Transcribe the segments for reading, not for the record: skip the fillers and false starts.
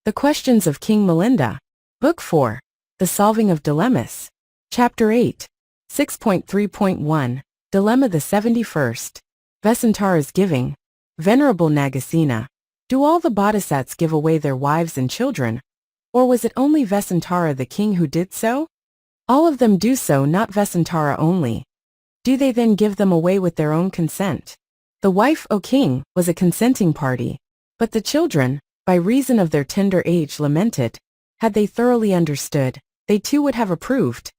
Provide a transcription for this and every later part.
The Questions of King Milinda. Book 4. The Solving of Dilemmas. Chapter 8. 6.3.1. Dilemma the 71st. Vessantara's Giving. Venerable Nagasena, do all the bodhisats give away their wives and children? Or was it only Vessantara the king who did so? All of them do so, not Vessantara only. Do they then give them away with their own consent? The wife, O king, was a consenting party, but the children, by reason of their tender age, lamented. Had they thoroughly understood, they too would have approved.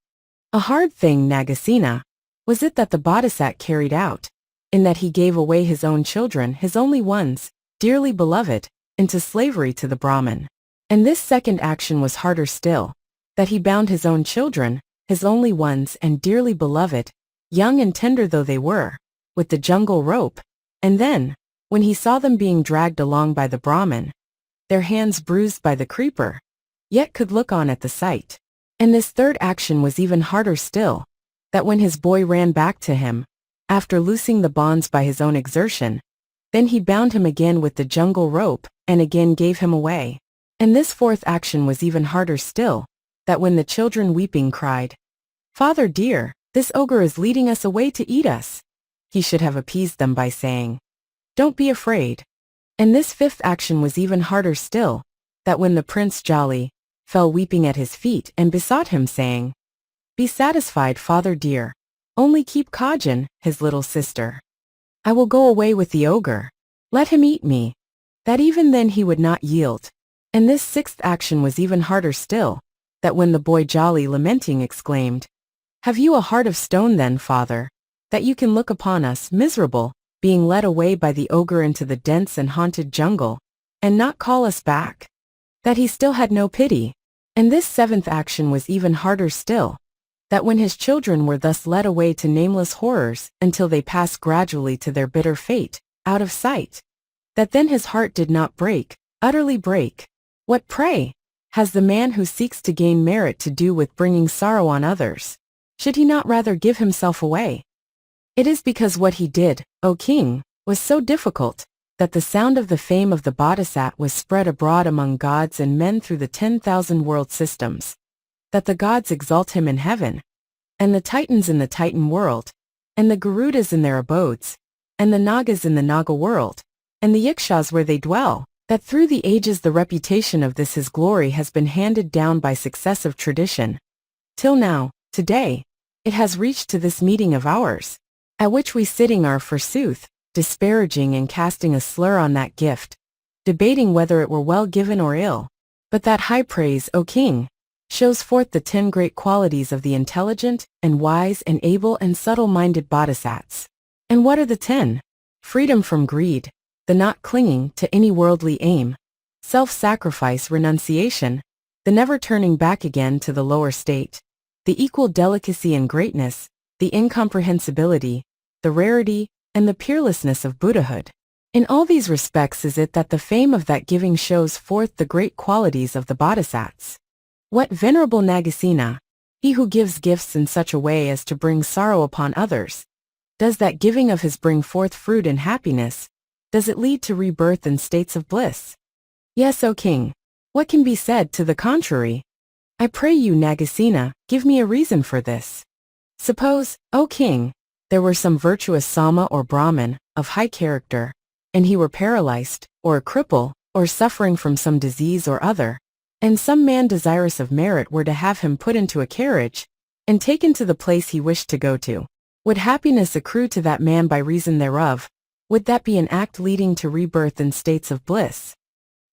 A hard thing, Nagasena, was it that the bodhisat carried out, in that he gave away his own children, his only ones, dearly beloved, into slavery to the Brahmin. And this second action was harder still, that he bound his own children, his only ones and dearly beloved, young and tender though they were, with the jungle rope, and then, when he saw them being dragged along by the Brahmin, their hands bruised by the creeper, yet could look on at the sight. And this third action was even harder still, that when his boy ran back to him, after loosing the bonds by his own exertion, then he bound him again with the jungle rope, and again gave him away. And this fourth action was even harder still, that when the children weeping cried, "Father dear, this ogre is leading us away to eat us," he should have appeased them by saying, "Don't be afraid." And this fifth action was even harder still, that when the Prince Jolly fell weeping at his feet and besought him, saying, "Be satisfied, father dear, only keep Kajan, his little sister. I will go away with the ogre. Let him eat me," that even then he would not yield. And this sixth action was even harder still, that when the boy Jolly lamenting exclaimed, "Have you a heart of stone then, father, that you can look upon us, miserable, being led away by the ogre into the dense and haunted jungle, and not call us back?" That he still had no pity. And this seventh action was even harder still, that when his children were thus led away to nameless horrors until they passed gradually to their bitter fate, out of sight, that then his heart did not break, utterly break. What, pray, has the man who seeks to gain merit to do with bringing sorrow on others? Should he not rather give himself away? It is because what he did, O king, was so difficult, that the sound of the fame of the bodhisat was spread abroad among gods and men through the 10,000 world systems, that the gods exalt him in heaven, and the Titans in the Titan world, and the Garudas in their abodes, and the Nagas in the Naga world, and the Yakshas where they dwell, that through the ages the reputation of this his glory has been handed down by successive tradition, till now, today, it has reached to this meeting of ours, at which we sitting are, forsooth, disparaging and casting a slur on that gift, debating whether it were well given or ill. But that high praise, O king, shows forth the 10 great qualities of the intelligent and wise and able and subtle-minded bodhisats. And what are the 10? Freedom from greed, the not clinging to any worldly aim, self-sacrifice, renunciation, the never turning back again to the lower state, the equal delicacy and greatness, the incomprehensibility, the rarity, and the peerlessness of Buddhahood. In all these respects is it that the fame of that giving shows forth the great qualities of the bodhisats. What, venerable Nagasena, he who gives gifts in such a way as to bring sorrow upon others, does that giving of his bring forth fruit and happiness? Does it lead to rebirth and states of bliss? Yes, O king. What can be said to the contrary? I pray you, Nagasena, give me a reason for this. Suppose, O king, there were some virtuous Sama or Brahmin, of high character, and he were paralyzed, or a cripple, or suffering from some disease or other, and some man desirous of merit were to have him put into a carriage, and taken to the place he wished to go to. Would happiness accrue to that man by reason thereof? Would that be an act leading to rebirth and states of bliss?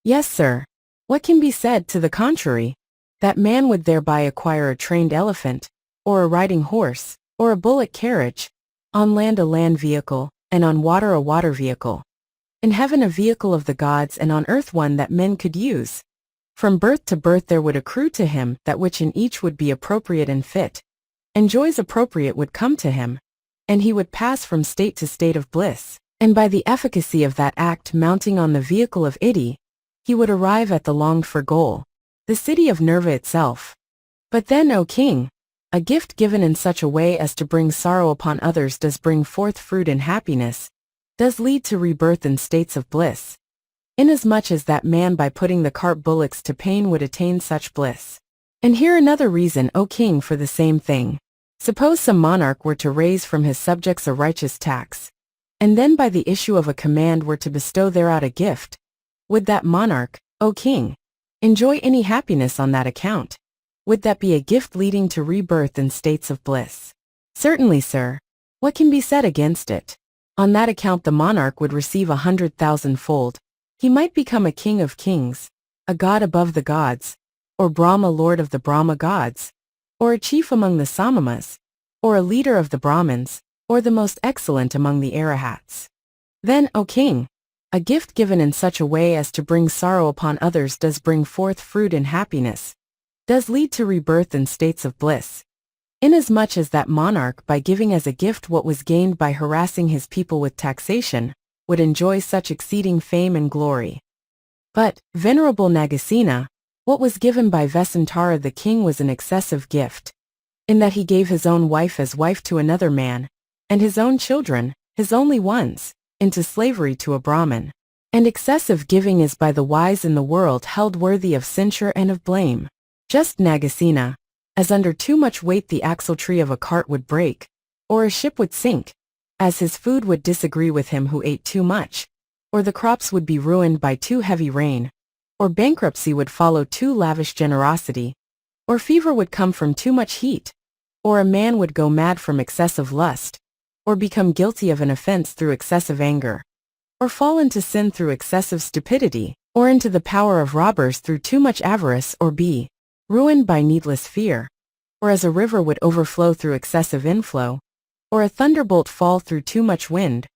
Yes, sir. What can be said to the contrary? That man would thereby acquire a trained elephant, or a riding horse, or a bullock carriage, on land a land vehicle, and on water a water vehicle. In heaven a vehicle of the gods, and on earth one that men could use. From birth to birth there would accrue to him that which in each would be appropriate and fit, and joys appropriate would come to him, and he would pass from state to state of bliss, and by the efficacy of that act mounting on the vehicle of Iti, he would arrive at the longed-for goal, the city of Nirvāṇa itself. But then, O king, a gift given in such a way as to bring sorrow upon others does bring forth fruit and happiness, does lead to rebirth and states of bliss. inasmuch as that man by putting the cart bullocks to pain would attain such bliss. And here another reason, O king, for the same thing. Suppose some monarch were to raise from his subjects a righteous tax, and then by the issue of a command were to bestow thereout a gift. Would that monarch, O king, enjoy any happiness on that account? Would that be a gift leading to rebirth in states of bliss? Certainly, sir. What can be said against it? On that account the monarch would receive 100,000-fold. He might become a king of kings, a god above the gods, or Brahma lord of the Brahma gods, or a chief among the Samamas, or a leader of the Brahmins, or the most excellent among the Arahats. Then, O king, a gift given in such a way as to bring sorrow upon others does bring forth fruit in happiness, does lead to rebirth in states of bliss, inasmuch as that monarch by giving as a gift what was gained by harassing his people with taxation, would enjoy such exceeding fame and glory. But, venerable Nagasena, what was given by Vessantara the king was an excessive gift, in that he gave his own wife as wife to another man, and his own children, his only ones, into slavery to a Brahmin. And excessive giving is by the wise in the world held worthy of censure and of blame. Just Nagasena, as under too much weight the axle-tree of a cart would break, or a ship would sink, as his food would disagree with him who ate too much, or the crops would be ruined by too heavy rain, or bankruptcy would follow too lavish generosity, or fever would come from too much heat, or a man would go mad from excessive lust, or become guilty of an offense through excessive anger, or fall into sin through excessive stupidity, or into the power of robbers through too much avarice, or be ruined by needless fear, or as a river would overflow through excessive inflow, or a thunderbolt fall through too much wind,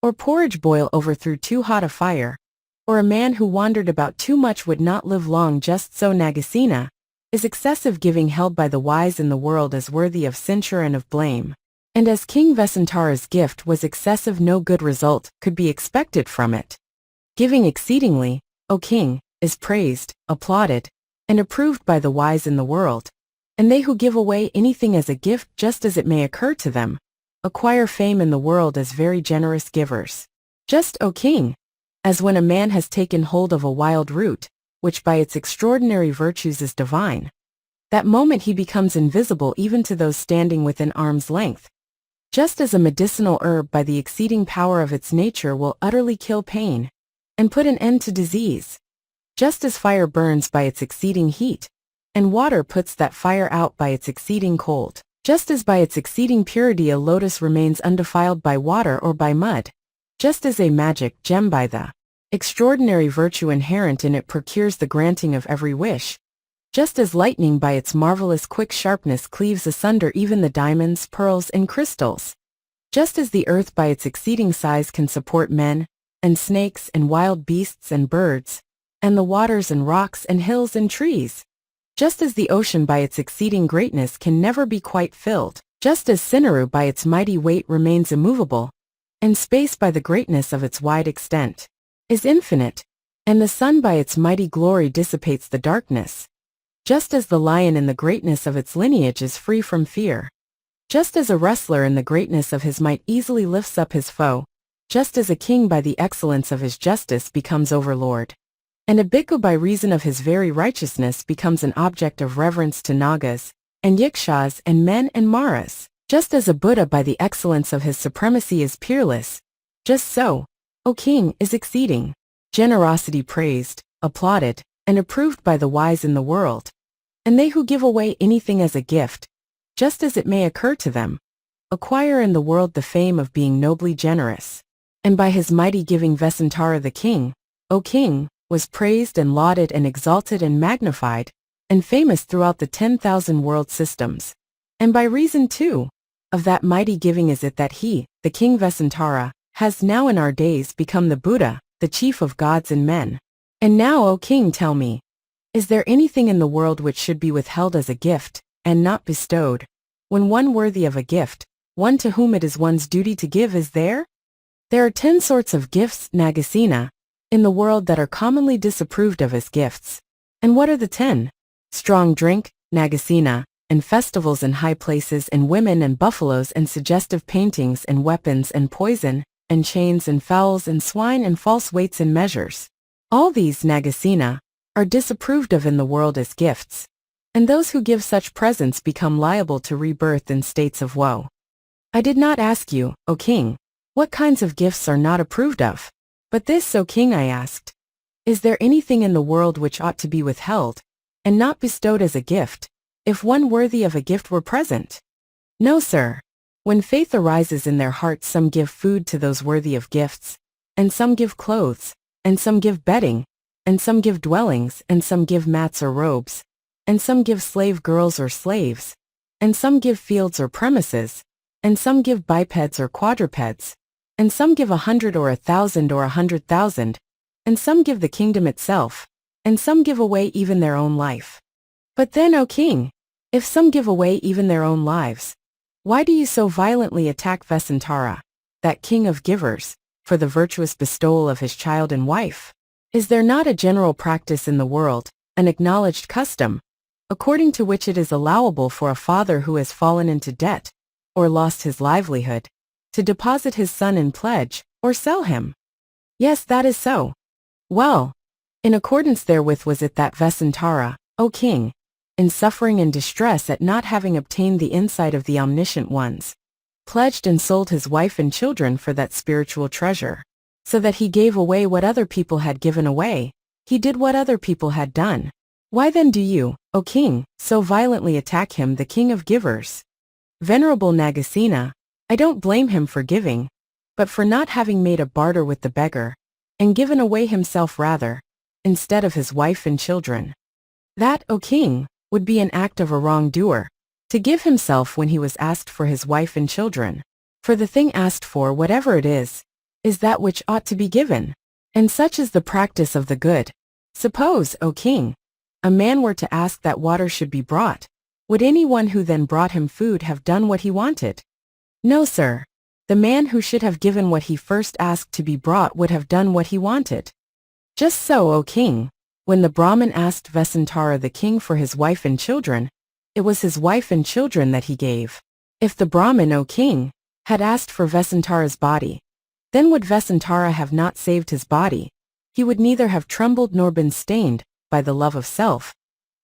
or porridge boil over through too hot a fire, or a man who wandered about too much would not live long. Just so Nagasena, is excessive giving held by the wise in the world as worthy of censure and of blame. And as King Vessantara's gift was excessive, no good result could be expected from it. Giving exceedingly, O king, is praised, applauded, and approved by the wise in the world, and they who give away anything as a gift just as it may occur to them, acquire fame in the world as very generous givers. Just, O king, as when a man has taken hold of a wild root, which by its extraordinary virtues is divine, that moment he becomes invisible even to those standing within arm's length. Just as a medicinal herb by the exceeding power of its nature will utterly kill pain, and put an end to disease, just as fire burns by its exceeding heat, and water puts that fire out by its exceeding cold, just as by its exceeding purity a lotus remains undefiled by water or by mud, just as a magic gem by the extraordinary virtue inherent in it procures the granting of every wish, just as lightning by its marvelous quick sharpness cleaves asunder even the diamonds, pearls, and crystals, just as the earth by its exceeding size can support men, and snakes, and wild beasts, and birds, and the waters and rocks and hills and trees, just as the ocean by its exceeding greatness can never be quite filled, just as Sinnaru by its mighty weight remains immovable, and space by the greatness of its wide extent is infinite, and the sun by its mighty glory dissipates the darkness, just as the lion in the greatness of its lineage is free from fear, just as a wrestler in the greatness of his might easily lifts up his foe, just as a king by the excellence of his justice becomes overlord, and a bhikkhu by reason of his very righteousness becomes an object of reverence to nagas, and yakshas, and men, and maras, just as a Buddha by the excellence of his supremacy is peerless, just so, O king, is exceeding generosity praised, applauded, and approved by the wise in the world, and they who give away anything as a gift, just as it may occur to them, acquire in the world the fame of being nobly generous. And by his mighty giving Vessantara the king, O king, was praised and lauded and exalted and magnified, and famous throughout the 10,000 world systems. And by reason, too, of that mighty giving is it that he, the king Vessantara, has now in our days become the Buddha, the chief of gods and men. And now, O king, tell me, is there anything in the world which should be withheld as a gift, and not bestowed, when one worthy of a gift, one to whom it is one's duty to give, is there? There are 10 sorts of gifts, Nagasena, in the world that are commonly disapproved of as gifts. And what are the 10? Strong drink, Nagasena, and festivals in high places, and women and buffaloes and suggestive paintings and weapons and poison, and chains and fowls and swine and false weights and measures. All these, Nagasena, are disapproved of in the world as gifts, and those who give such presents become liable to rebirth in states of woe. I did not ask you, O king, what kinds of gifts are not approved of. But this, O king, I asked. Is there anything in the world which ought to be withheld, and not bestowed as a gift, if one worthy of a gift were present? No, sir. When faith arises in their hearts, some give food to those worthy of gifts, and some give clothes, and some give bedding, and some give dwellings, and some give mats or robes, and some give slave girls or slaves, and some give fields or premises, and some give bipeds or quadrupeds, and some give 100 or 1,000 or 100,000, and some give the kingdom itself, and some give away even their own life. But then, O king, if some give away even their own lives, why do you so violently attack Vessantara, that king of givers, for the virtuous bestowal of his child and wife? Is there not a general practice in the world, an acknowledged custom, according to which it is allowable for a father who has fallen into debt, or lost his livelihood, to deposit his son in pledge, or sell him? Yes, that is so. Well, in accordance therewith was it that Vessantara, O king, in suffering and distress at not having obtained the insight of the omniscient ones, pledged and sold his wife and children for that spiritual treasure, so that he gave away what other people had given away, he did what other people had done. Why then do you, O king, so violently attack him, the king of givers? Venerable Nagasena, I don't blame him for giving, but for not having made a barter with the beggar, and given away himself rather, instead of his wife and children. That, O king, would be an act of a wrongdoer, to give himself when he was asked for his wife and children. For the thing asked for, whatever it is that which ought to be given, and such is the practice of the good. Suppose, O king, a man were to ask that water should be brought, would anyone who then brought him food have done what he wanted? No, sir. The man who should have given what he first asked to be brought would have done what he wanted. Just so, O king, when the Brahmin asked Vessantara the king for his wife and children, it was his wife and children that he gave. If the Brahmin, O king, had asked for Vessantara's body, then would Vessantara have not saved his body. He would neither have trembled nor been stained by the love of self,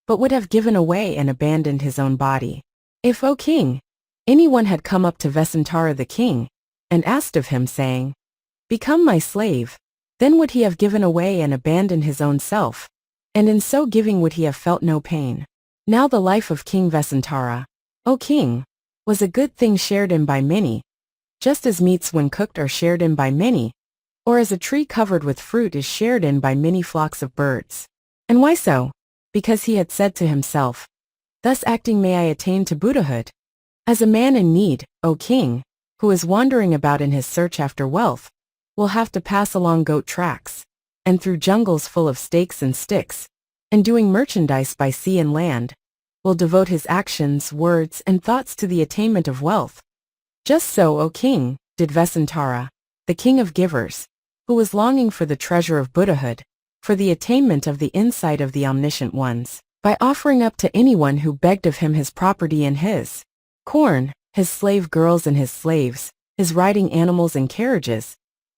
but would have given away and abandoned his own body. If, O king, anyone had come up to Vessantara the king, and asked of him, saying, "Become my slave," then would he have given away and abandoned his own self, and in so giving would he have felt no pain. Now the life of King Vessantara, O king, was a good thing shared in by many, just as meats when cooked are shared in by many, or as a tree covered with fruit is shared in by many flocks of birds. And why so? Because he had said to himself, "Thus acting may I attain to Buddhahood." As a man in need, O king, who is wandering about in his search after wealth, will have to pass along goat tracks, and through jungles full of stakes and sticks, and doing merchandise by sea and land, will devote his actions, words, and thoughts to the attainment of wealth. Just so, O king, did Vessantara, the king of givers, who was longing for the treasure of Buddhahood, for the attainment of the insight of the omniscient ones, by offering up to anyone who begged of him his property and his corn, his slave girls and his slaves, his riding animals and carriages,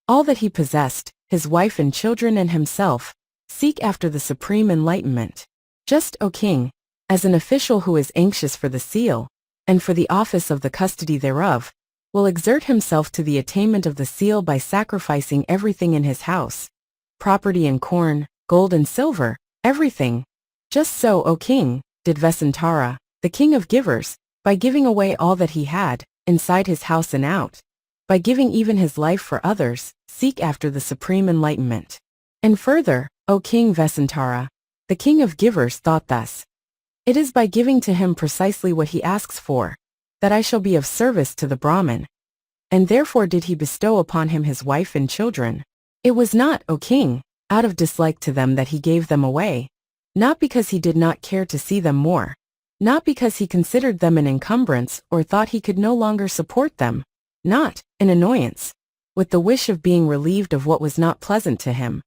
all that he possessed, his wife and children and himself, seek after the supreme enlightenment. Just, O king, as an official who is anxious for the seal, and for the office of the custody thereof, will exert himself to the attainment of the seal by sacrificing everything in his house, property and corn, gold and silver, everything. Just so, O king, did Vessantara, the king of givers, by giving away all that he had, inside his house and out, by giving even his life for others, seek after the supreme enlightenment. And further, O king Vessantara, the king of givers thought thus: "It is by giving to him precisely what he asks for, that I shall be of service to the Brahmin." And therefore did he bestow upon him his wife and children. It was not, O king, out of dislike to them that he gave them away, not because he did not care to see them more, not because he considered them an encumbrance or thought he could no longer support them, not, in annoyance, with the wish of being relieved of what was not pleasant to him,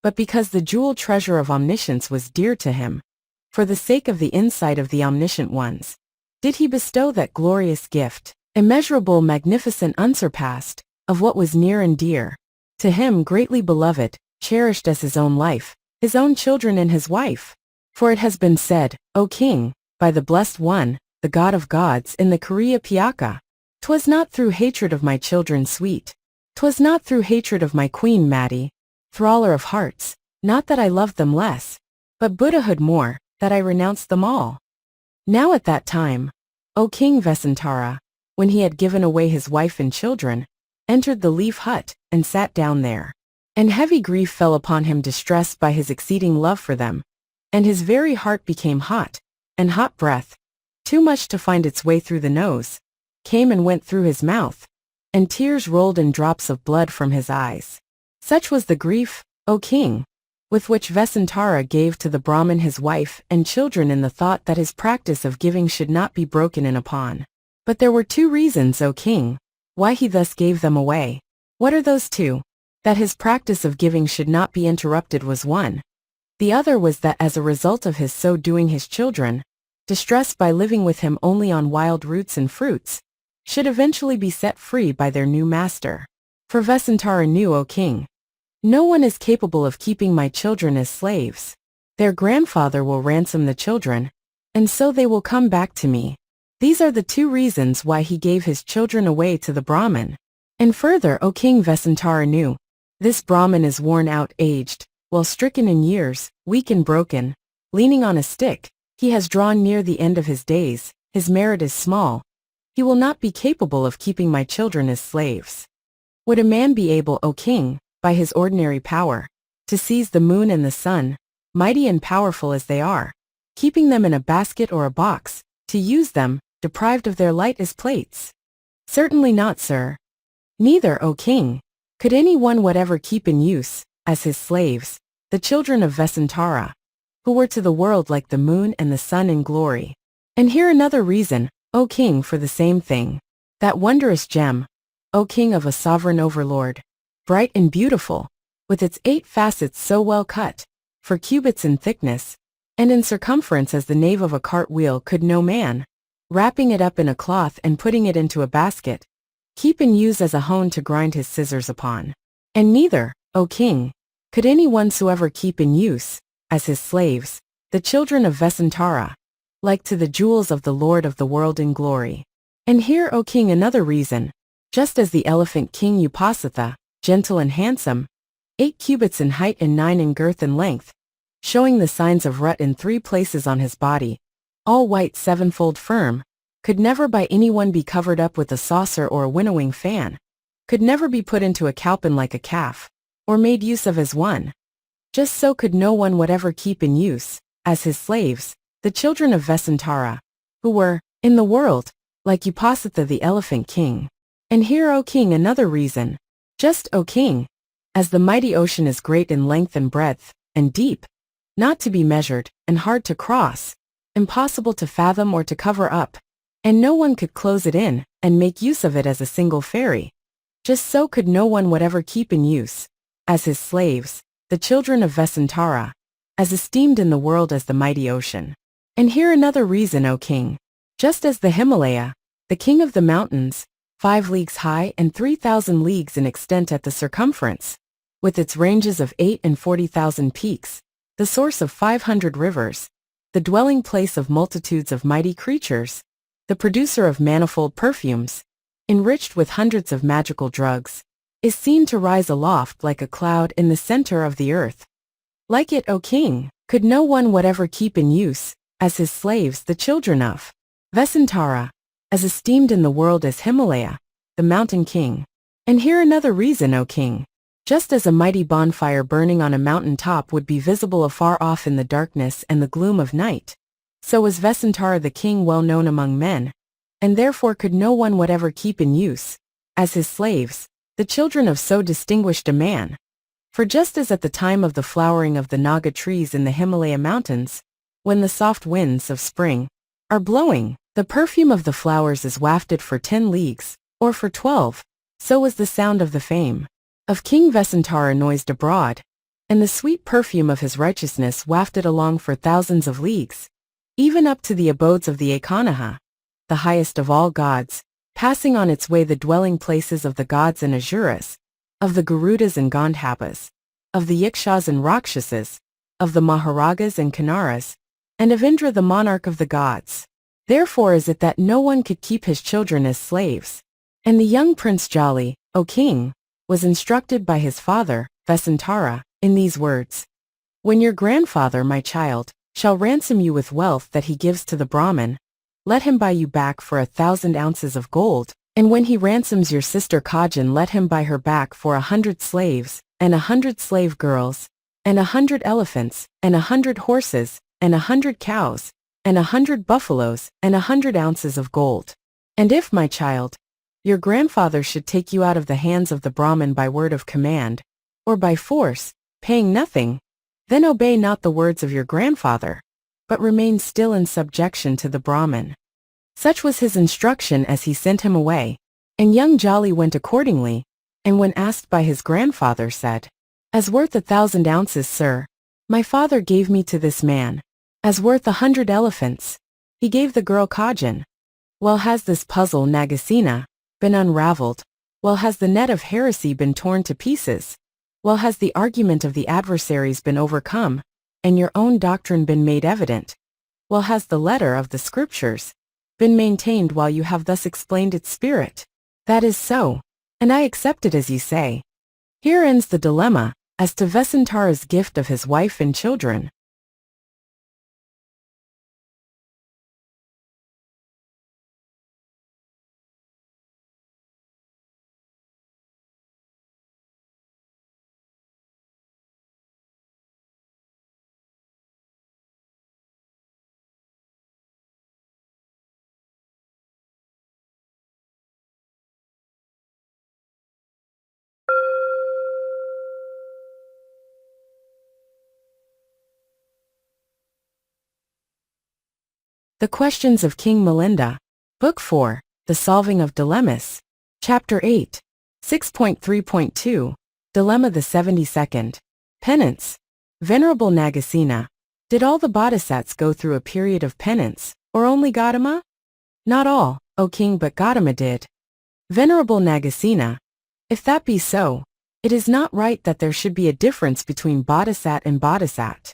but because the jewel treasure of omniscience was dear to him. For the sake of the insight of the omniscient ones, did he bestow that glorious gift, immeasurable, magnificent, unsurpassed, of what was near and dear, to him greatly beloved, cherished as his own life, his own children and his wife. For it has been said, O king, by the Blessed One, the God of gods in the Kriya Piyaka, 'twas not through hatred of my children sweet, 'twas not through hatred of my queen Mati, throller of hearts, not that I loved them less, but Buddhahood more, that I renounced them all. Now at that time, O King Vessantara, when he had given away his wife and children, entered the leaf hut, and sat down there. And heavy grief fell upon him, distressed by his exceeding love for them, and his very heart became hot, and hot breath, too much to find its way through the nose, came and went through his mouth, and tears rolled in drops of blood from his eyes. Such was the grief, O king, with which Vessantara gave to the Brahmin his wife and children in the thought that his practice of giving should not be broken in upon. But there were 2 reasons, O king, why he thus gave them away. What are those 2? That his practice of giving should not be interrupted was one. The other was that as a result of his so doing, his children, distressed by living with him only on wild roots and fruits, should eventually be set free by their new master. For Vessantara knew, O king, no one is capable of keeping my children as slaves. Their grandfather will ransom the children, and so they will come back to me. These are the 2 reasons why he gave his children away to the Brahmin. And further, O king, Vessantara knew, this Brahmin is worn out, aged, well stricken in years, weak and broken, leaning on a stick. He has drawn near the end of his days, his merit is small. He will not be capable of keeping my children as slaves. Would a man be able, O king, by his ordinary power, to seize the moon and the sun, mighty and powerful as they are, keeping them in a basket or a box, to use them, deprived of their light as plates? Certainly not, sir. Neither, O king, could any one whatever keep in use, as his slaves, the children of Vessantara, who were to the world like the moon and the sun in glory. And here another reason, O king, for the same thing. That wondrous gem, O king of a sovereign overlord, bright and beautiful, with its 8 facets so well cut, for cubits in thickness, and in circumference as the nave of a cart wheel, could no man, wrapping it up in a cloth and putting it into a basket, keep and use as a hone to grind his scissors upon. And neither, O king, could any one soever keep in use, as his slaves, the children of Vessantara, like to the jewels of the Lord of the world in glory. And here, O king, another reason, just as the elephant king Upasitha, gentle and handsome, 8 cubits in height and 9 in girth and length, showing the signs of rut in 3 places on his body, all white 7-fold firm, could never by anyone be covered up with a saucer or a winnowing fan, could never be put into a cowpan like a calf, or made use of as one. Just so could no one whatever keep in use, as his slaves, the children of Vessantara, who were, in the world, like Upasitha the elephant king. And here, O king, another reason, just, O king, as the mighty ocean is great in length and breadth, and deep, not to be measured, and hard to cross, impossible to fathom or to cover up, and no one could close it in, and make use of it as a single ferry. Just so could no one whatever keep in use, as his slaves, the children of Vessantara, as esteemed in the world as the mighty ocean. And here another reason, O king, just as the Himalaya, the king of the mountains, 5 leagues high and 3,000 leagues in extent at the circumference, with its ranges of 8 and 40,000 peaks, the source of 500 rivers, the dwelling place of multitudes of mighty creatures, the producer of manifold perfumes, enriched with hundreds of magical drugs, is seen to rise aloft like a cloud in the center of the earth. Like it, O king, could no one whatever keep in use, as his slaves, the children of Vessantara, as esteemed in the world as Himalaya, the mountain king. And here another reason, O king, just as a mighty bonfire burning on a mountain top would be visible afar off in the darkness and the gloom of night, so was Vessantara the king well known among men, and therefore could no one whatever keep in use, as his slaves, the children of so distinguished a man. For just as at the time of the flowering of the Naga trees in the Himalaya mountains, when the soft winds of spring are blowing, the perfume of the flowers is wafted for 10 leagues, or for 12, so was the sound of the fame of King Vessantara noised abroad, and the sweet perfume of his righteousness wafted along for thousands of leagues, even up to the abodes of the Ekanaha, the highest of all gods, passing on its way the dwelling places of the gods and Asuras, of the Garudas and Gandhabas, of the Yakshas and Rakshasas, of the Maharagas and Kinnaras, and of Indra the monarch of the gods. Therefore is it that no one could keep his children as slaves. And the young Prince Jali, O king, was instructed by his father, Vessantara, in these words. When your grandfather, my child, shall ransom you with wealth that he gives to the Brahmin, let him buy you back for 1,000 ounces of gold, and when he ransoms your sister Kajan, let him buy her back for 100 slaves, and 100 slave girls, and 100 elephants, and 100 horses, and 100 cows, and 100 buffaloes, and 100 ounces of gold. And if, my child, your grandfather should take you out of the hands of the Brahmin by word of command, or by force, paying nothing, then obey not the words of your grandfather, but remain still in subjection to the Brahmin. Such was his instruction as he sent him away, and young Jali went accordingly, and when asked by his grandfather said, As worth 1,000 ounces, sir, my father gave me to this man. As worth 100 elephants, he gave the girl Kajan. Well has this puzzle, Nagasena, been unraveled, well has the net of heresy been torn to pieces, well has the argument of the adversaries been overcome, and your own doctrine been made evident, well has the letter of the scriptures been maintained while you have thus explained its spirit. That is so, and I accept it as you say. Here ends the dilemma, as to Vesantara's gift of his wife and children. The Questions of King Milinda, Book 4, The Solving of Dilemmas, Chapter 8, 6.3.2, Dilemma the 72nd, Penance. Venerable Nagasena, did all the bodhisats go through a period of penance, or only Gautama? Not all, O king, but Gautama did. Venerable Nagasena, if that be so, it is not right that there should be a difference between bodhisat and bodhisat.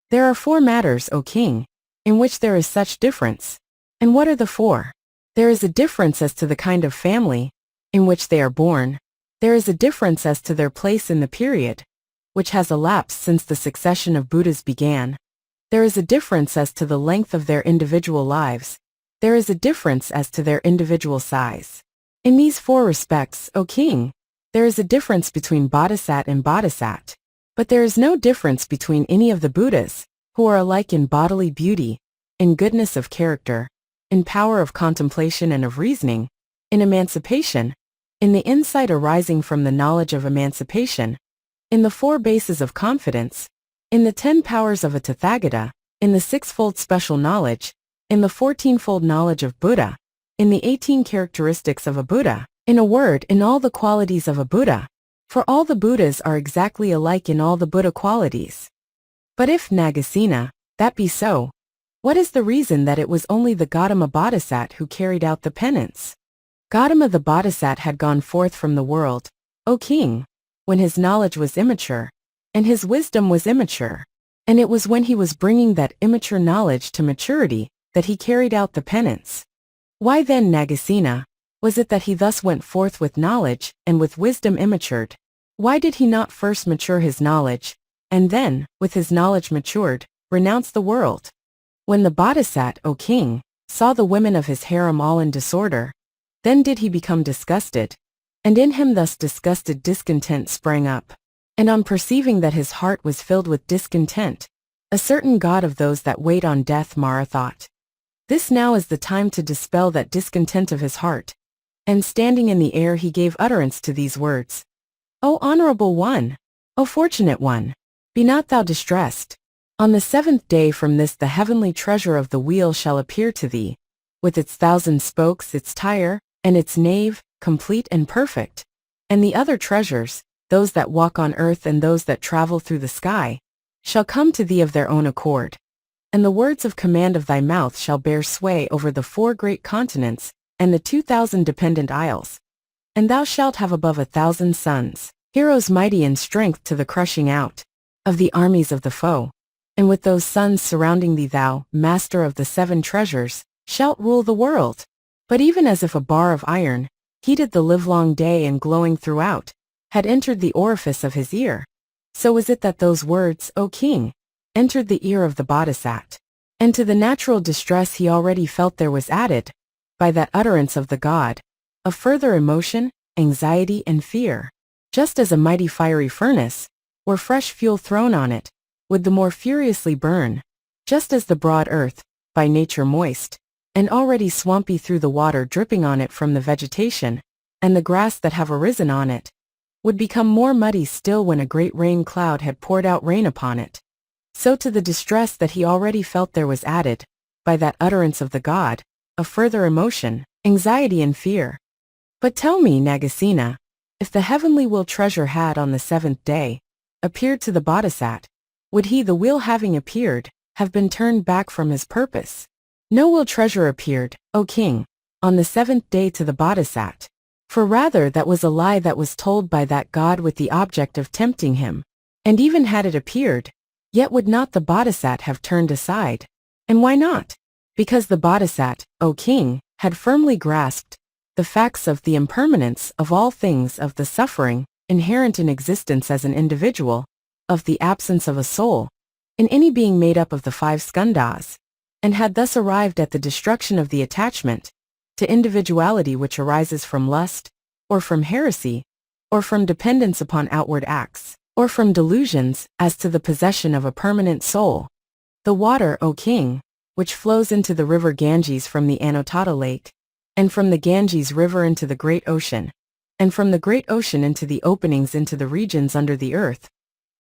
There are 4 matters, O king, in which there is such difference. And what are the 4? There is a difference as to the kind of family in which they are born. There is a difference as to their place in the period which has elapsed since the succession of Buddhas began. There is a difference as to the length of their individual lives. There is a difference as to their individual size. In these 4 respects, O king, there is a difference between bodhisat and bodhisat. But there is no difference between any of the Buddhas, who are alike in bodily beauty, in goodness of character, in power of contemplation and of reasoning, in emancipation, in the insight arising from the knowledge of emancipation, in the 4 bases of confidence, in the 10 powers of a Tathagata, in the 6-fold special knowledge, in the 14-fold knowledge of Buddha, in the 18 characteristics of a Buddha, in a word, in all the qualities of a Buddha, for all the Buddhas are exactly alike in all the Buddha qualities. But if, Nagasena, that be so, what is the reason that it was only the Gautama Bodhisat who carried out the penance? Gautama the Bodhisat had gone forth from the world, O king, when his knowledge was immature, and his wisdom was immature, and it was when he was bringing that immature knowledge to maturity that he carried out the penance. Why then, Nagasena, was it that he thus went forth with knowledge and with wisdom immatured? Why did he not first mature his knowledge, and then, with his knowledge matured, renounce the world? When the Bodhisat, O king, saw the women of his harem all in disorder, then did he become disgusted, and in him thus disgusted discontent sprang up. And on perceiving that his heart was filled with discontent, a certain god of those that wait on death Mara thought, this now is the time to dispel that discontent of his heart. And standing in the air he gave utterance to these words, O honorable one, O fortunate one, be not thou distressed. On the 7th day from this the heavenly treasure of the wheel shall appear to thee, with its 1,000 spokes, its tire, and its nave, complete and perfect. And the other treasures, those that walk on earth and those that travel through the sky, shall come to thee of their own accord. And the words of command of thy mouth shall bear sway over the 4 great continents, and the 2,000 dependent isles. And thou shalt have above 1,000 sons. heroes mighty in strength to the crushing out of the armies of the foe. And with those sons surrounding thee thou, master of the 7 treasures, shalt rule the world. But even as if a bar of iron, heated the livelong day and glowing throughout, had entered the orifice of his ear, so was it that those words, O king, entered the ear of the Bodhisattva. And to the natural distress he already felt there was added, by that utterance of the god, a further emotion, anxiety and fear. Just as a mighty fiery furnace, were fresh fuel thrown on it, would the more furiously burn, just as the broad earth, by nature moist, and already swampy through the water dripping on it from the vegetation, and the grass that have arisen on it, would become more muddy still when a great rain cloud had poured out rain upon it. So to the distress that he already felt there was added, by that utterance of the god, a further emotion, anxiety and fear. But tell me, Nagasena, if the heavenly will treasure had on the 7th day appeared to the Bodhisattva, would he, the will having appeared, have been turned back from his purpose? No will treasure appeared, O king, on the 7th day to the Bodhisattva, for rather that was a lie that was told by that god with the object of tempting him. And even had it appeared, yet would not the Bodhisattva have turned aside. And why not? Because the Bodhisattva, O king, had firmly grasped the facts of the impermanence of all things, of the suffering inherent in existence as an individual, of the absence of a soul in any being made up of the 5 skandhas, and had thus arrived at the destruction of the attachment to individuality which arises from lust, or from heresy, or from dependence upon outward acts, or from delusions as to the possession of a permanent soul. The water, O king, which flows into the river Ganges from the Anumānapañha lake, and from the Ganges river into the great ocean, and from the great ocean into the openings into the regions under the earth,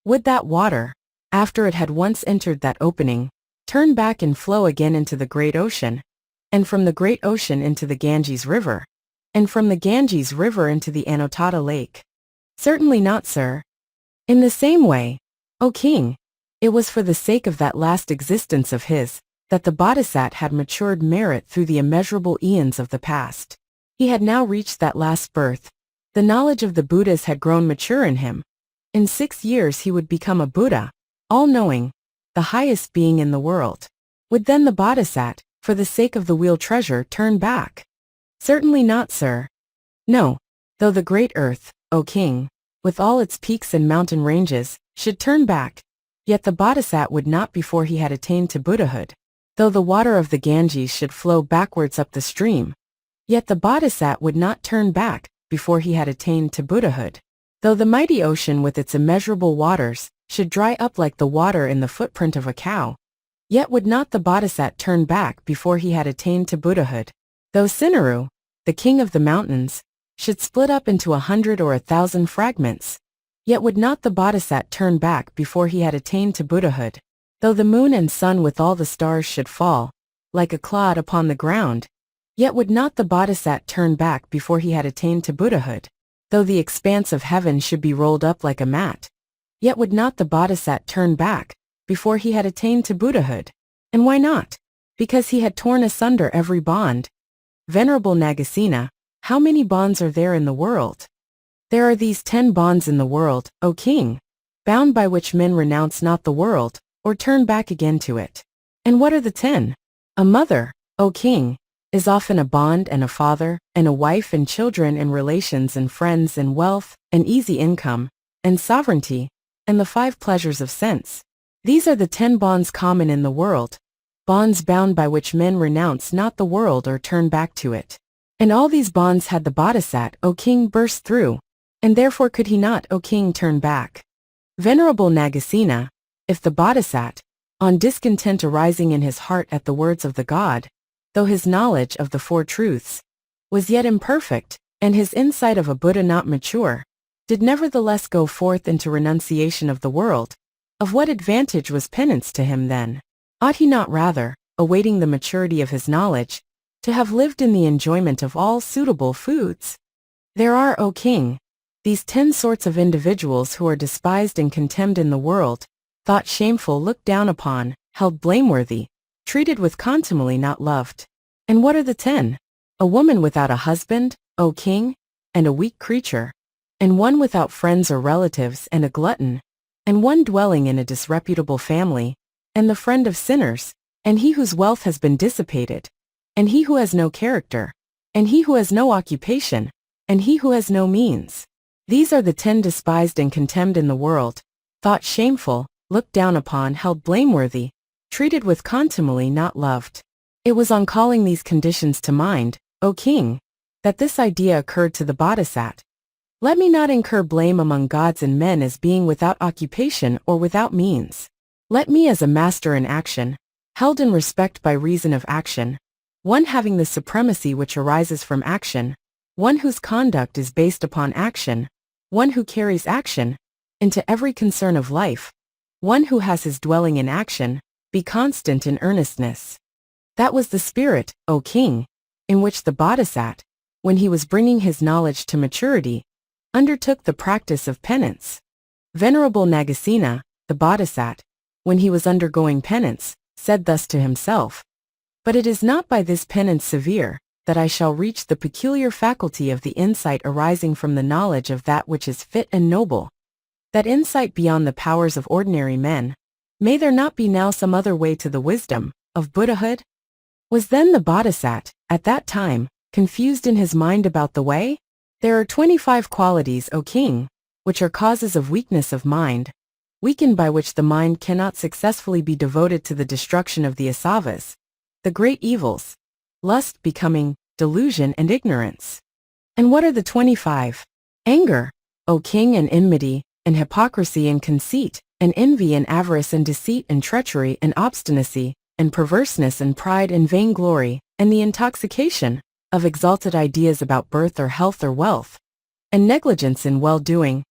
would that water, after it had once entered that opening, turn back and flow again into the great ocean, and from the great ocean into the Ganges river, and from the Ganges river into the Anumānapañha lake? Certainly not, sir. In the same way, O king, it was for the sake of that last existence of his that the Bodhisattva had matured merit through the immeasurable eons of the past. He had now reached that last birth. The knowledge of the Buddhas had grown mature in him. In 6 years he would become a Buddha, all-knowing, the highest being in the world. Would then the Bodhisattva, for the sake of the wheel treasure, turn back? Certainly not, sir. No, though the great earth, O king, with all its peaks and mountain ranges, should turn back, yet the Bodhisattva would not before he had attained to Buddhahood. Though the water of the Ganges should flow backwards up the stream, yet the Bodhisattva would not turn back before he had attained to Buddhahood. Though the mighty ocean with its immeasurable waters should dry up like the water in the footprint of a cow, yet would not the Bodhisattva turn back before he had attained to Buddhahood. Though Sinnaru, the king of the mountains, should split up into 100 or 1,000 fragments, yet would not the Bodhisattva turn back before he had attained to Buddhahood. Though the moon and sun with all the stars should fall, like a clod upon the ground, yet would not the Bodhisattva turn back before he had attained to Buddhahood. Though the expanse of heaven should be rolled up like a mat, yet would not the Bodhisattva turn back before he had attained to Buddhahood. And why not? Because he had torn asunder every bond. Venerable Nagasena, how many bonds are there in the world? There are these 10 bonds in the world, O king, bound by which men renounce not the world, or turn back again to it. And what are the 10? A mother, O king, is often a bond, and a father, and a wife, and children, and relations, and friends, and wealth, and easy income, and sovereignty, and the 5 pleasures of sense. These are the 10 bonds common in the world, bonds bound by which men renounce not the world or turn back to it. And all these bonds had the Bodhisattva, O king, burst through, and therefore could he not, O king, turn back. Venerable Nagasena, if the Bodhisattva, on discontent arising in his heart at the words of the god, though his knowledge of the 4 truths was yet imperfect, and his insight of a Buddha not mature, did nevertheless go forth into renunciation of the world, of what advantage was penance to him then? Ought he not rather, awaiting the maturity of his knowledge, to have lived in the enjoyment of all suitable foods? There are, O king, these 10 sorts of individuals who are despised and contemned in the world, thought shameful, looked down upon, held blameworthy, treated with contumely, not loved. And what are the 10? A woman without a husband, O king, and a weak creature. and one without friends or relatives and a glutton, and one dwelling in a disreputable family, and the friend of sinners, and he whose wealth has been dissipated, and he who has no character, and he who has no occupation, and he who has no means. These are the 10 despised and contemned in the world, thought shameful, looked down upon, held blameworthy, treated with contumely, not loved. It was on calling these conditions to mind, O king, that this idea occurred to the Bodhisattva. Let me not incur blame among gods and men as being without occupation or without means. Let me as a master in action, held in respect by reason of action, one having the supremacy which arises from action, one whose conduct is based upon action, one who carries action into every concern of life, one who has his dwelling in action, be constant in earnestness. That was the spirit, O king, in which the Bodhisattva, when he was bringing his knowledge to maturity, undertook the practice of penance. Venerable Nagasena, the Bodhisattva, when he was undergoing penance, said thus to himself, "But it is not by this penance severe, that I shall reach the peculiar faculty of the insight arising from the knowledge of that which is fit and noble, that insight beyond the powers of ordinary men. May there not be now some other way to the wisdom of Buddhahood?" Was then the Bodhisattva, at that time, confused in his mind about the way? There are 25 qualities, O king, which are causes of weakness of mind, weakened by which the mind cannot successfully be devoted to the destruction of the asavas, the great evils, lust, becoming, delusion, and ignorance. And what are the 25? Anger, O king, and enmity, and hypocrisy, and conceit, and envy, and avarice, and deceit, and treachery, and obstinacy, and perverseness, and pride, and vainglory, and the intoxication of exalted ideas about birth or health or wealth, and negligence in well-doing,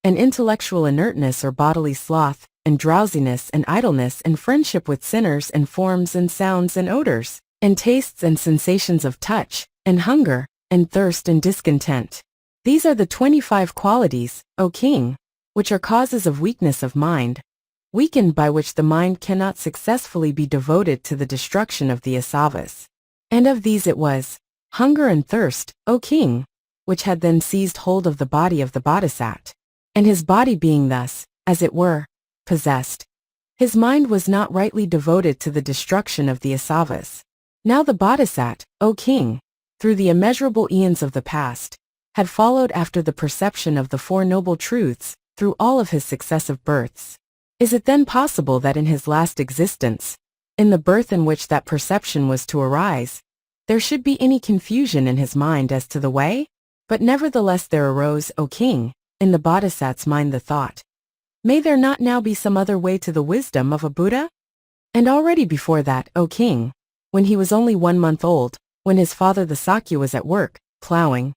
and intellectual inertness or bodily sloth, and drowsiness and idleness, and friendship with sinners, and forms and sounds and odors, and tastes and sensations of touch, and hunger, and thirst and discontent. These are the 25 qualities, O king, which are causes of weakness of mind, weakened by which the mind cannot successfully be devoted to the destruction of the asavas. And of these it was hunger and thirst, O king, which had then seized hold of the body of the Bodhisattva. And his body being thus, as it were, possessed, his mind was not rightly devoted to the destruction of the asavas. Now the Bodhisattva, O king, through the immeasurable eons of the past, had followed after the perception of the Four Noble Truths through all of his successive births. Is it then possible that in his last existence, in the birth in which that perception was to arise, there should be any confusion in his mind as to the way? But nevertheless there arose, O king, in the Bodhisattva's mind the thought, may there not now be some other way to the wisdom of a Buddha? And already before that, O king, when he was only 1 month old, when his father the Sakya was at work, plowing,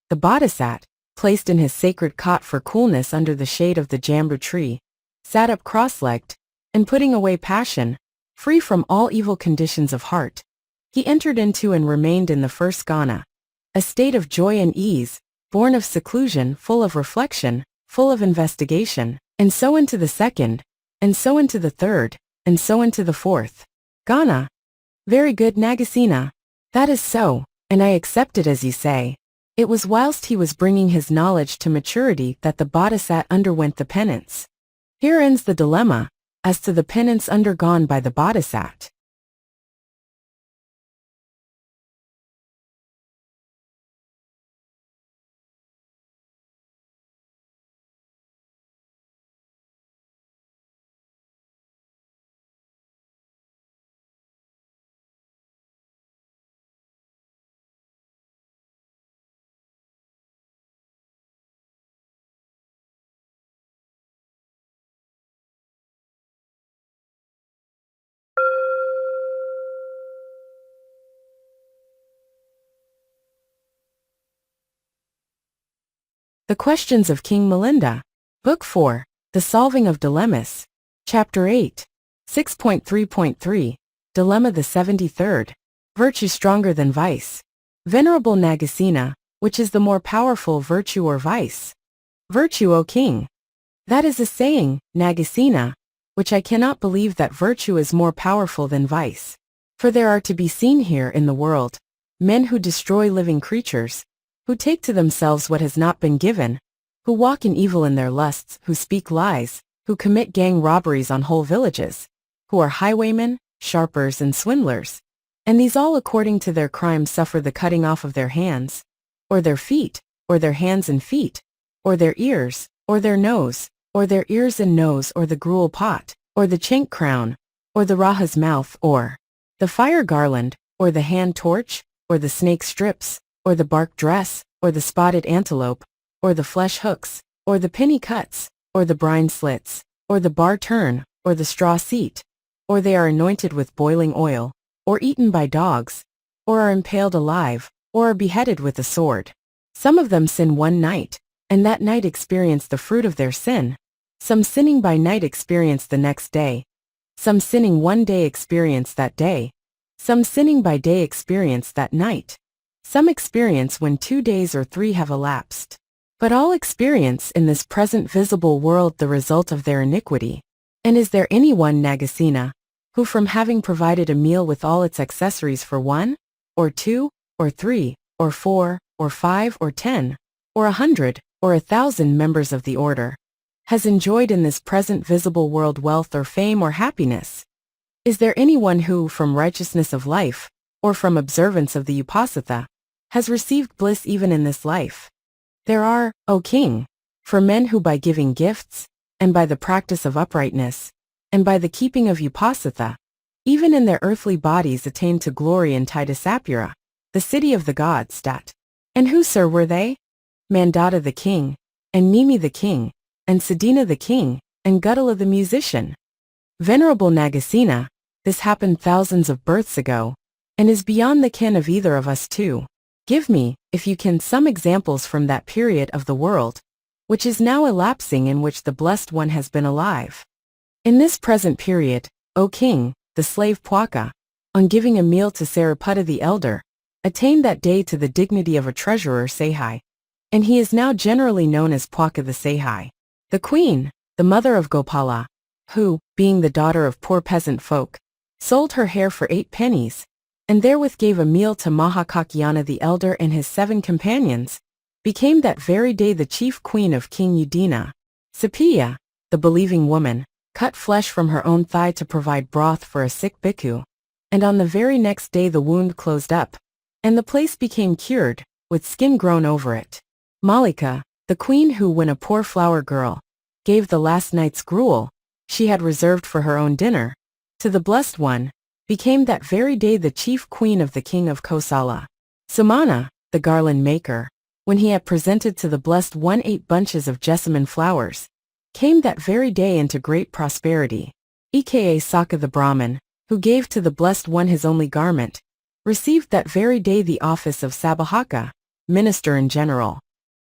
the Bodhisattva, placed in his sacred cot for coolness under the shade of the jambu tree, sat up cross-legged, and putting away passion, free from all evil conditions of heart, he entered into and remained in the first ghana, a state of joy and ease, born of seclusion, full of reflection, full of investigation, and so into the second, and so into the third, and so into the fourth ghana. Very good, Nagasena. That is so, and I accept it as you say. It was whilst he was bringing his knowledge to maturity that the Bodhisattva underwent the penance. Here ends the dilemma, as to the penance undergone by the Bodhisattva. The Questions of King Milinda, Book 4, The Solving of Dilemmas, Chapter 8, 6.3.3, Dilemma the 73rd, Virtue Stronger Than Vice. Venerable Nagasena, which is the more powerful, virtue or vice? Virtue, O king. That is a saying, Nagasena, which I cannot believe that virtue is more powerful than vice. For there are to be seen here in the world men who destroy living creatures, who take to themselves what has not been given, who walk in evil in their lusts, who speak lies, who commit gang robberies on whole villages, who are highwaymen, sharpers and swindlers. And these all according to their crimes suffer the cutting off of their hands, or their feet, or their hands and feet, or their ears, or their nose, or their ears and nose, or the gruel pot, or the chink crown, or the raha's mouth, or the fire garland, or the hand torch, or the snake strips, or the bark dress, or the spotted antelope, or the flesh hooks, or the penny cuts, or the brine slits, or the bar turn, or the straw seat, or they are anointed with boiling oil, or eaten by dogs, or are impaled alive, or are beheaded with a sword. Some of them sin one night, and that night experience the fruit of their sin. Some sinning by night experience the next day. Some sinning one day experience that day. Some sinning by day experience that night. Some experience when 2 days or 3 have elapsed. But all experience in this present visible world the result of their iniquity. And is there any one, Nagasena, who from having provided a meal with all its accessories for 1, or 2, or 3, or 4, or 5, or 10, or 100, or 1,000 members of the order, has enjoyed in this present visible world wealth or fame or happiness? Is there any one who, from righteousness of life, or from observance of the Upasatha, has received bliss even in this life? There are, O king, for men who by giving gifts, and by the practice of uprightness, and by the keeping of Upasatha, even in their earthly bodies attained to glory in Taitasapura, the city of the gods. And who, sir, were they? Mandata the king, and Mimi the king, and Sadina the king, and Guttala the musician. Venerable Nagasena, this happened thousands of births ago, and is beyond the ken of either of us two. Give me, if you can, some examples from that period of the world, which is now elapsing in which the Blessed One has been alive. In this present period, O king, the slave Pwaka, on giving a meal to Sariputta the elder, attained that day to the dignity of a treasurer Sahai, and he is now generally known as Pwaka the Sahai. The queen, the mother of Gopala, who, being the daughter of poor peasant folk, sold her hair for 8 pennies, and therewith gave a meal to Mahakakyana the elder and his 7 companions, became that very day the chief queen of King Udina. Sapiya, the believing woman, cut flesh from her own thigh to provide broth for a sick bhikkhu, and on the very next day the wound closed up, and the place became cured, with skin grown over it. Malika, the queen who, when a poor flower girl, gave the last night's gruel she had reserved for her own dinner to the Blessed One, became that very day the chief queen of the king of Kosala. Sumana, the garland maker, when he had presented to the Blessed One 8 bunches of jessamine flowers, came that very day into great prosperity. Eka Saka the Brahmin, who gave to the Blessed One his only garment, received that very day the office of Sabahaka, minister in general.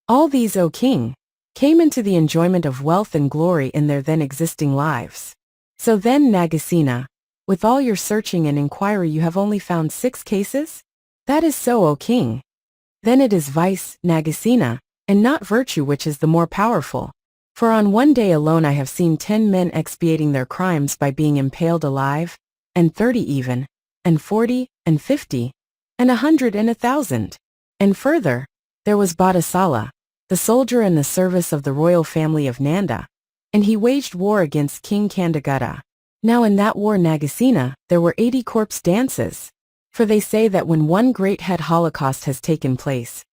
All these, O king, came into the enjoyment of wealth and glory in their then existing lives. So then, Nagasena, with all your searching and inquiry you have only found 6 cases? That is so, O king. Then it is vice, Nagasena, and not virtue which is the more powerful. For on one day alone I have seen 10 men expiating their crimes by being impaled alive, and 30 even, and 40, and 50, and 100 and 1,000. And further, there was Bhattasala, the soldier in the service of the royal family of Nanda, and he waged war against King Kandagutta. Now in that war, Nagasena, there were 80 corpse dances. For they say that when one great head holocaust has taken place,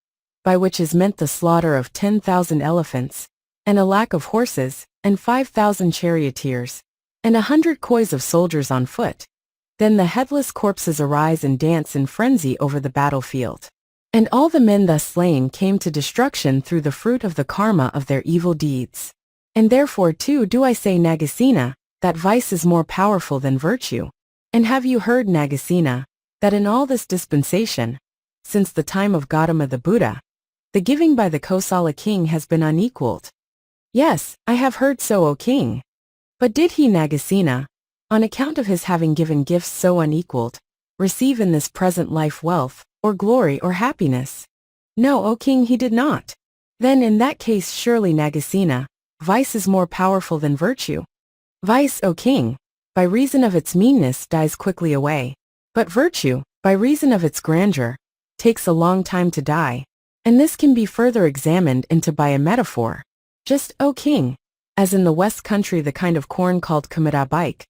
by which is meant the slaughter of 10,000 elephants, and a lack of horses, and 5,000 charioteers, and 100 kois of soldiers on foot, then the headless corpses arise and dance in frenzy over the battlefield. And all the men thus slain came to destruction through the fruit of the karma of their evil deeds. And therefore too do I say, Nagasena, that vice is more powerful than virtue. And have you heard, Nagasena, that in all this dispensation, since the time of Gautama the Buddha, the giving by the Kosala king has been unequaled? Yes, I have heard so, O king. But did he, Nagasena, on account of his having given gifts so unequaled, receive in this present life wealth, or glory, or happiness? No, O king, he did not. Then in that case surely, Nagasena, vice is more powerful than virtue. Vice, O king, by reason of its meanness dies quickly away, but virtue, by reason of its grandeur, takes a long time to die. And this can be further examined into by a metaphor. Just, O king, as in the west country the kind of corn called Milindapañha,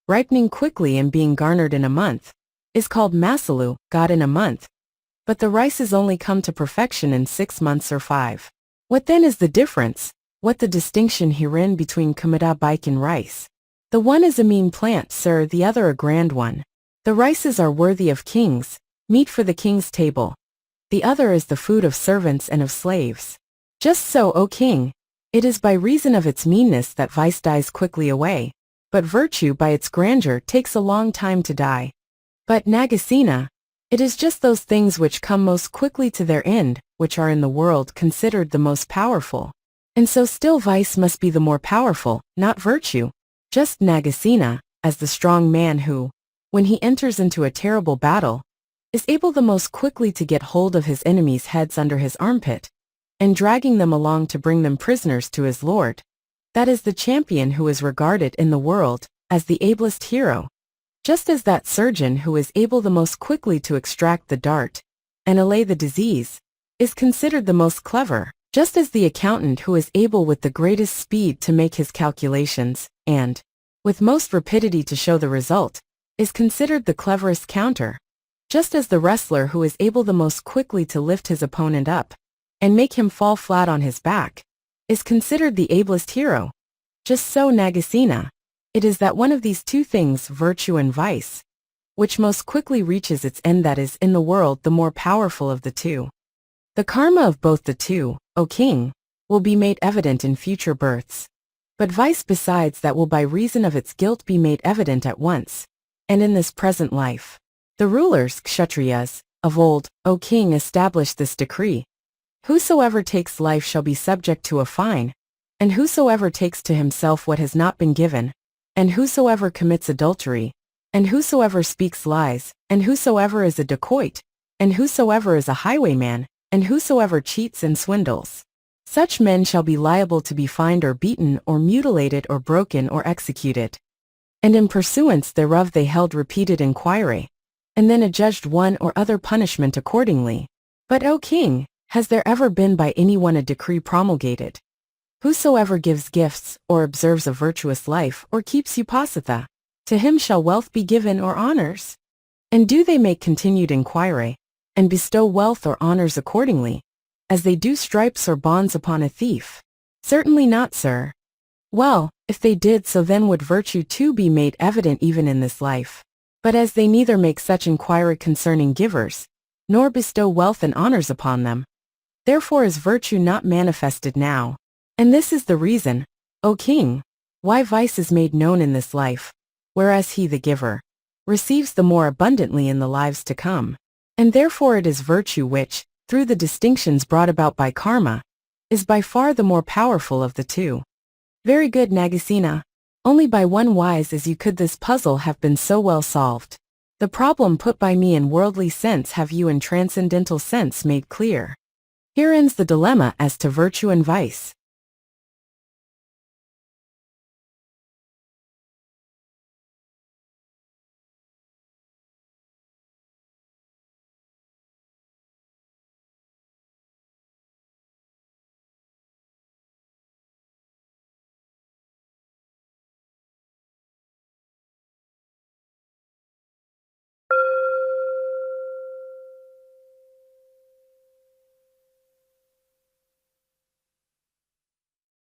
ripening quickly and being garnered in a month, is called masalu, got in a month. But the rices only come to perfection in 6 months or 5. What then is the difference? What the distinction herein between Milindapañha and rice? The one is a mean plant, sir, the other a grand one. The rices are worthy of kings, meat for the king's table. The other is the food of servants and of slaves. Just so, O king, it is by reason of its meanness that vice dies quickly away, but virtue by its grandeur takes a long time to die. But, Nagasena, it is just those things which come most quickly to their end, which are in the world considered the most powerful. And so still vice must be the more powerful, not virtue. Just, Nagasena, as the strong man who, when he enters into a terrible battle, is able the most quickly to get hold of his enemies' heads under his armpit, and dragging them along to bring them prisoners to his lord. That is the champion who is regarded in the world as the ablest hero. Just as that surgeon who is able the most quickly to extract the dart and allay the disease is considered the most clever, just as the accountant who is able with the greatest speed to make his calculations, and, with most rapidity to show the result, is considered the cleverest counter. Just as the wrestler who is able the most quickly to lift his opponent up and make him fall flat on his back is considered the ablest hero. Just so, Nagasena, it is that one of these two things, virtue and vice, which most quickly reaches its end, that is, in the world the more powerful of the two. The karma of both the two, O king, will be made evident in future births. But vice besides that will by reason of its guilt be made evident at once, and in this present life. The rulers, Kshatriyas, of old, O king, established this decree. Whosoever takes life shall be subject to a fine, and whosoever takes to himself what has not been given, and whosoever commits adultery, and whosoever speaks lies, and whosoever is a dacoit, and whosoever is a highwayman, and whosoever cheats and swindles. Such men shall be liable to be fined or beaten or mutilated or broken or executed. And in pursuance thereof they held repeated inquiry, and then adjudged one or other punishment accordingly. But, O king, has there ever been by anyone a decree promulgated? Whosoever gives gifts, or observes a virtuous life, or keeps upasatha, to him shall wealth be given or honors? And do they make continued inquiry, and bestow wealth or honors accordingly, as they do stripes or bonds upon a thief? Certainly not, sir. Well, if they did so, then would virtue too be made evident even in this life. But as they neither make such inquiry concerning givers, nor bestow wealth and honors upon them, therefore is virtue not manifested now. And this is the reason, O king, why vice is made known in this life, whereas he, the giver, receives the more abundantly in the lives to come. And therefore it is virtue which, through the distinctions brought about by karma, is by far the more powerful of the two. Very good, Nagasena. Only by one wise as you could this puzzle have been so well solved. The problem put by me in worldly sense have you in transcendental sense made clear. Here ends the dilemma as to virtue and vice.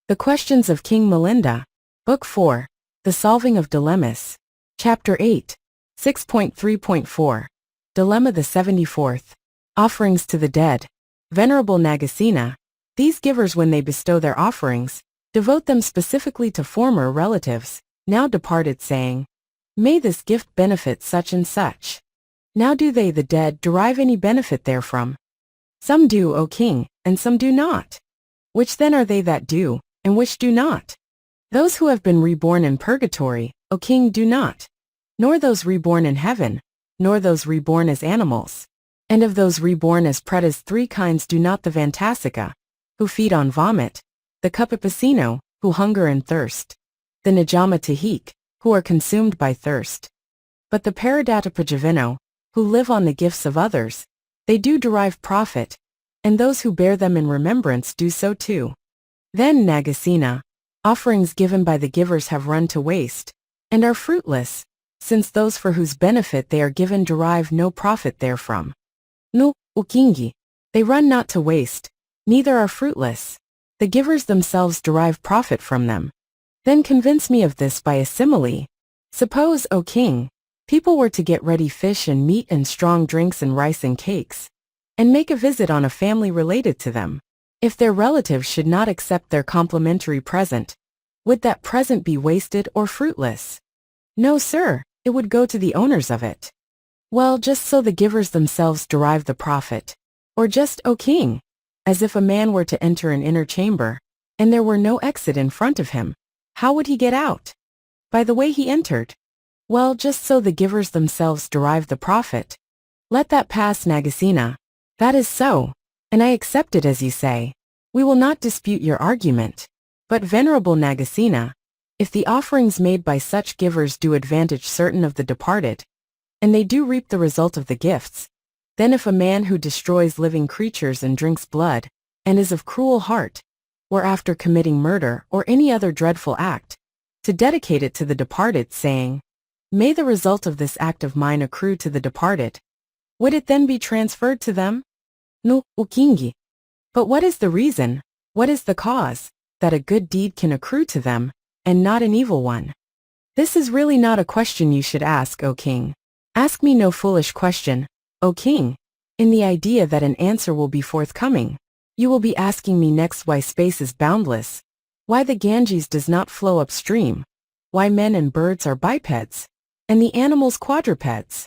The Questions of King Milinda, Book 4, The Solving of Dilemmas, Chapter 8, 6.3.4, Dilemma the 74th, Offerings to the Dead. Venerable Nagasena, these givers when they bestow their offerings, devote them specifically to former relatives, now departed, saying, "May this gift benefit such and such." Now do they, the dead, derive any benefit therefrom? Some do, O king, and some do not. Which then are they that do, and which do not? Those who have been reborn in purgatory, O king, do not, nor those reborn in heaven, nor those reborn as animals. And of those reborn as pretas 3 kinds do not: the Vantasika, who feed on vomit, the Kupapasino, who hunger and thirst, the Najamatahik, who are consumed by thirst. But the Paradatapajavino, who live on the gifts of others, they do derive profit, and those who bear them in remembrance do so too. Then, Nagasena, offerings given by the givers have run to waste, and are fruitless, since those for whose benefit they are given derive no profit therefrom. No, Ukingi, they run not to waste, neither are fruitless. The givers themselves derive profit from them. Then convince me of this by a simile. Suppose, O king, people were to get ready fish and meat and strong drinks and rice and cakes, and make a visit on a family related to them. If their relatives should not accept their complimentary present, would that present be wasted or fruitless? No, sir, it would go to the owners of it. Well, just so the givers themselves derive the profit. Or just, O king, as if a man were to enter an inner chamber, and there were no exit in front of him. How would he get out? By the way he entered. Well, just so the givers themselves derive the profit. Let that pass, Nagasena. That is so, and I accept it as you say. We will not dispute your argument. But venerable Nagasena, if the offerings made by such givers do advantage certain of the departed, and they do reap the result of the gifts, then if a man who destroys living creatures and drinks blood, and is of cruel heart, were after committing murder or any other dreadful act, to dedicate it to the departed, saying, "May the result of this act of mine accrue to the departed," would it then be transferred to them? No, Ukingi. But what is the reason, what is the cause, that a good deed can accrue to them, and not an evil one? This is really not a question you should ask, O king. Ask me no foolish question, O king, in the idea that an answer will be forthcoming. You will be asking me next why space is boundless, why the Ganges does not flow upstream, why men and birds are bipeds, and the animals quadrupeds.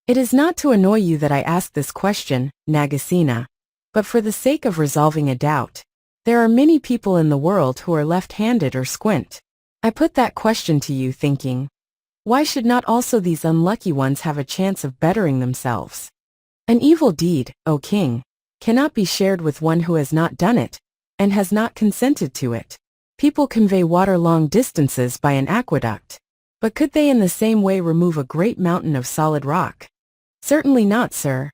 It is not to annoy you that I ask this question, Nagasena, but for the sake of resolving a doubt. There are many people in the world who are left-handed or squint. I put that question to you thinking, why should not also these unlucky ones have a chance of bettering themselves? An evil deed, O king, cannot be shared with one who has not done it, and has not consented to it. People convey water long distances by an aqueduct, but could they in the same way remove a great mountain of solid rock? Certainly not, sir.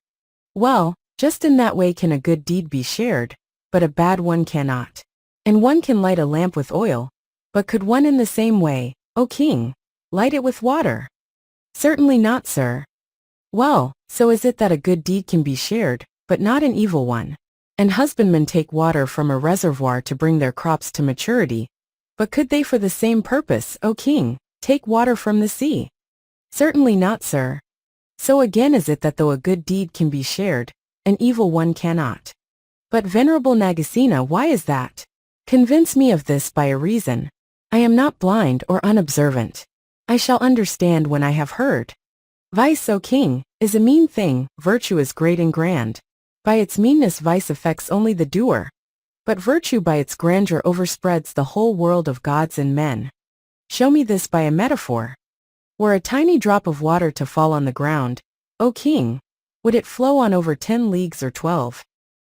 Well, just in that way can a good deed be shared, but a bad one cannot. And one can light a lamp with oil, but could one in the same way, O king, light it with water? Certainly not, sir. Well, so is it that a good deed can be shared, but not an evil one. And husbandmen take water from a reservoir to bring their crops to maturity, but could they for the same purpose, O king, take water from the sea? Certainly not, sir. So again is it that though a good deed can be shared, an evil one cannot. But venerable Nagasena, why is that? Convince me of this by a reason. I am not blind or unobservant. I shall understand when I have heard. Vice, O king, is a mean thing, virtue is great and grand. By its meanness vice affects only the doer, but virtue by its grandeur overspreads the whole world of gods and men. Show me this by a metaphor. Were a tiny drop of water to fall on the ground, O king, would it flow on over 10 leagues or 12?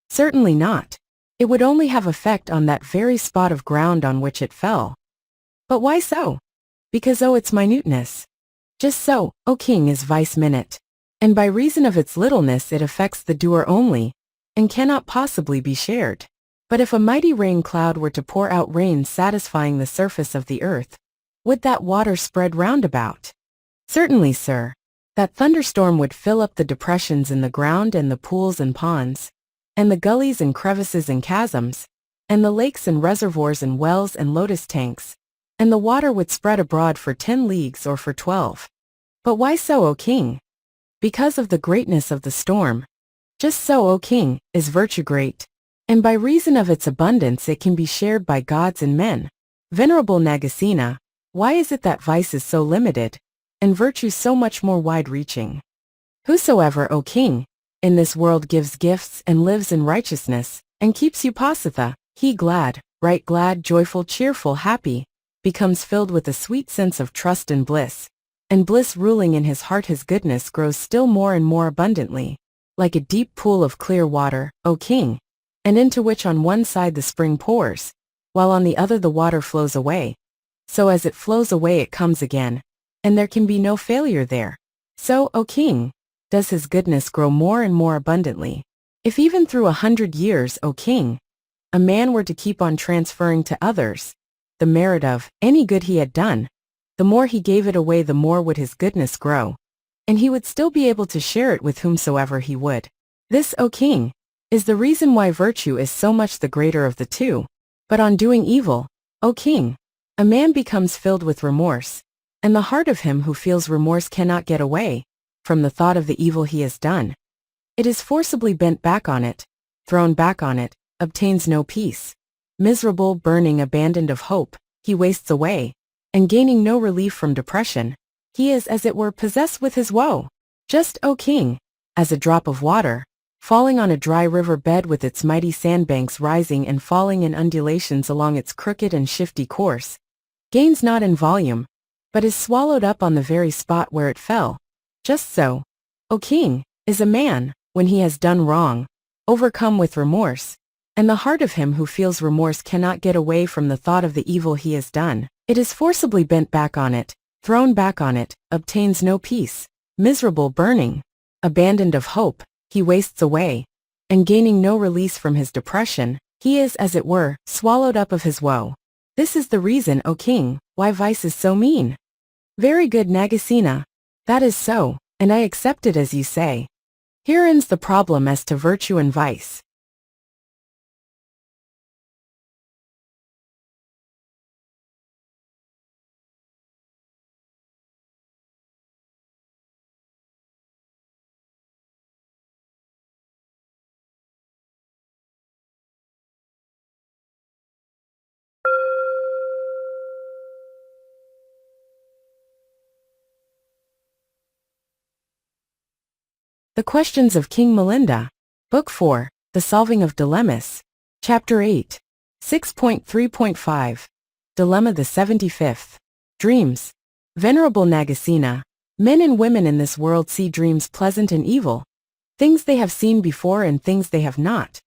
Certainly not. It would only have effect on that very spot of ground on which it fell. But why so? Because its minuteness. Just so, O king, is vice minute, and by reason of its littleness it affects the doer only, and cannot possibly be shared. But if a mighty rain cloud were to pour out rain satisfying the surface of the earth, would that water spread round about? Certainly, sir. That thunderstorm would fill up the depressions in the ground and the pools and ponds, and the gullies and crevices and chasms, and the lakes and reservoirs and wells and lotus tanks, and the water would spread abroad for 10 leagues or for 12. But why so, O king? Because of the greatness of the storm. Just so, O king, is virtue great, and by reason of its abundance it can be shared by gods and men. Venerable Nagasena, why is it that vice is so limited, and virtue so much more wide-reaching? Whosoever, O king, in this world gives gifts and lives in righteousness, and keeps upasatha, he glad, right glad, joyful, cheerful, happy, becomes filled with a sweet sense of trust and bliss ruling in his heart. His goodness grows still more and more abundantly, like a deep pool of clear water, O king, and into which on one side the spring pours, while on the other the water flows away. So as it flows away it comes again, and there can be no failure there. So, O king, does his goodness grow more and more abundantly. If even through 100 years, O king, a man were to keep on transferring to others the merit of any good he had done, the more he gave it away, the more would his goodness grow, and he would still be able to share it with whomsoever he would. This, O king, is the reason why virtue is so much the greater of the two. But on doing evil, O king, a man becomes filled with remorse, and the heart of him who feels remorse cannot get away from the thought of the evil he has done. It is forcibly bent back on it, thrown back on it, obtains no peace. Miserable, burning, abandoned of hope, he wastes away, and gaining no relief from depression, he is as it were possessed with his woe. Just, O king, as a drop of water, falling on a dry river bed with its mighty sandbanks rising and falling in undulations along its crooked and shifty course, gains not in volume, but is swallowed up on the very spot where it fell. Just so, O king, is a man, when he has done wrong, overcome with remorse, and the heart of him who feels remorse cannot get away from the thought of the evil he has done. It is forcibly bent back on it, thrown back on it, obtains no peace. Miserable, burning, abandoned of hope, he wastes away, and gaining no release from his depression, he is as it were swallowed up of his woe. This is the reason, O king, why vice is so mean. Very good, Nagasena. That is so, and I accept it as you say. Here ends the problem as to virtue and vice. The Questions of King Milinda. Book 4, The Solving of Dilemmas. Chapter 8. 6.3.5. Dilemma the 75th. Dreams. Venerable Nagasena, men and women in this world see dreams pleasant and evil. Things they have seen before and things they have not.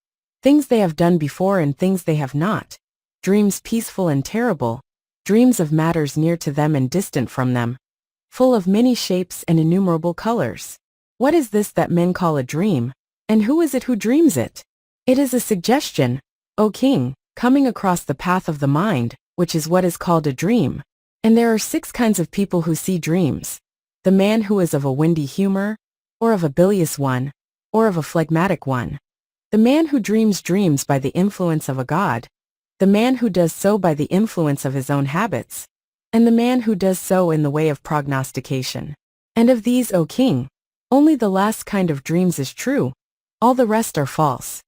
Things they have done before and things they have not. Dreams peaceful and terrible. Dreams of matters near to them and distant from them. Full of many shapes and innumerable colors. What is this that men call a dream, and who is it who dreams it? It is a suggestion, O king, coming across the path of the mind, which is what is called a dream. And there are 6 kinds of people who see dreams. The man who is of a windy humor, or of a bilious one, or of a phlegmatic one. The man who dreams dreams by the influence of a god. The man who does so by the influence of his own habits. And the man who does so in the way of prognostication. And of these, O king, only the last kind of dreams is true. All the rest are false.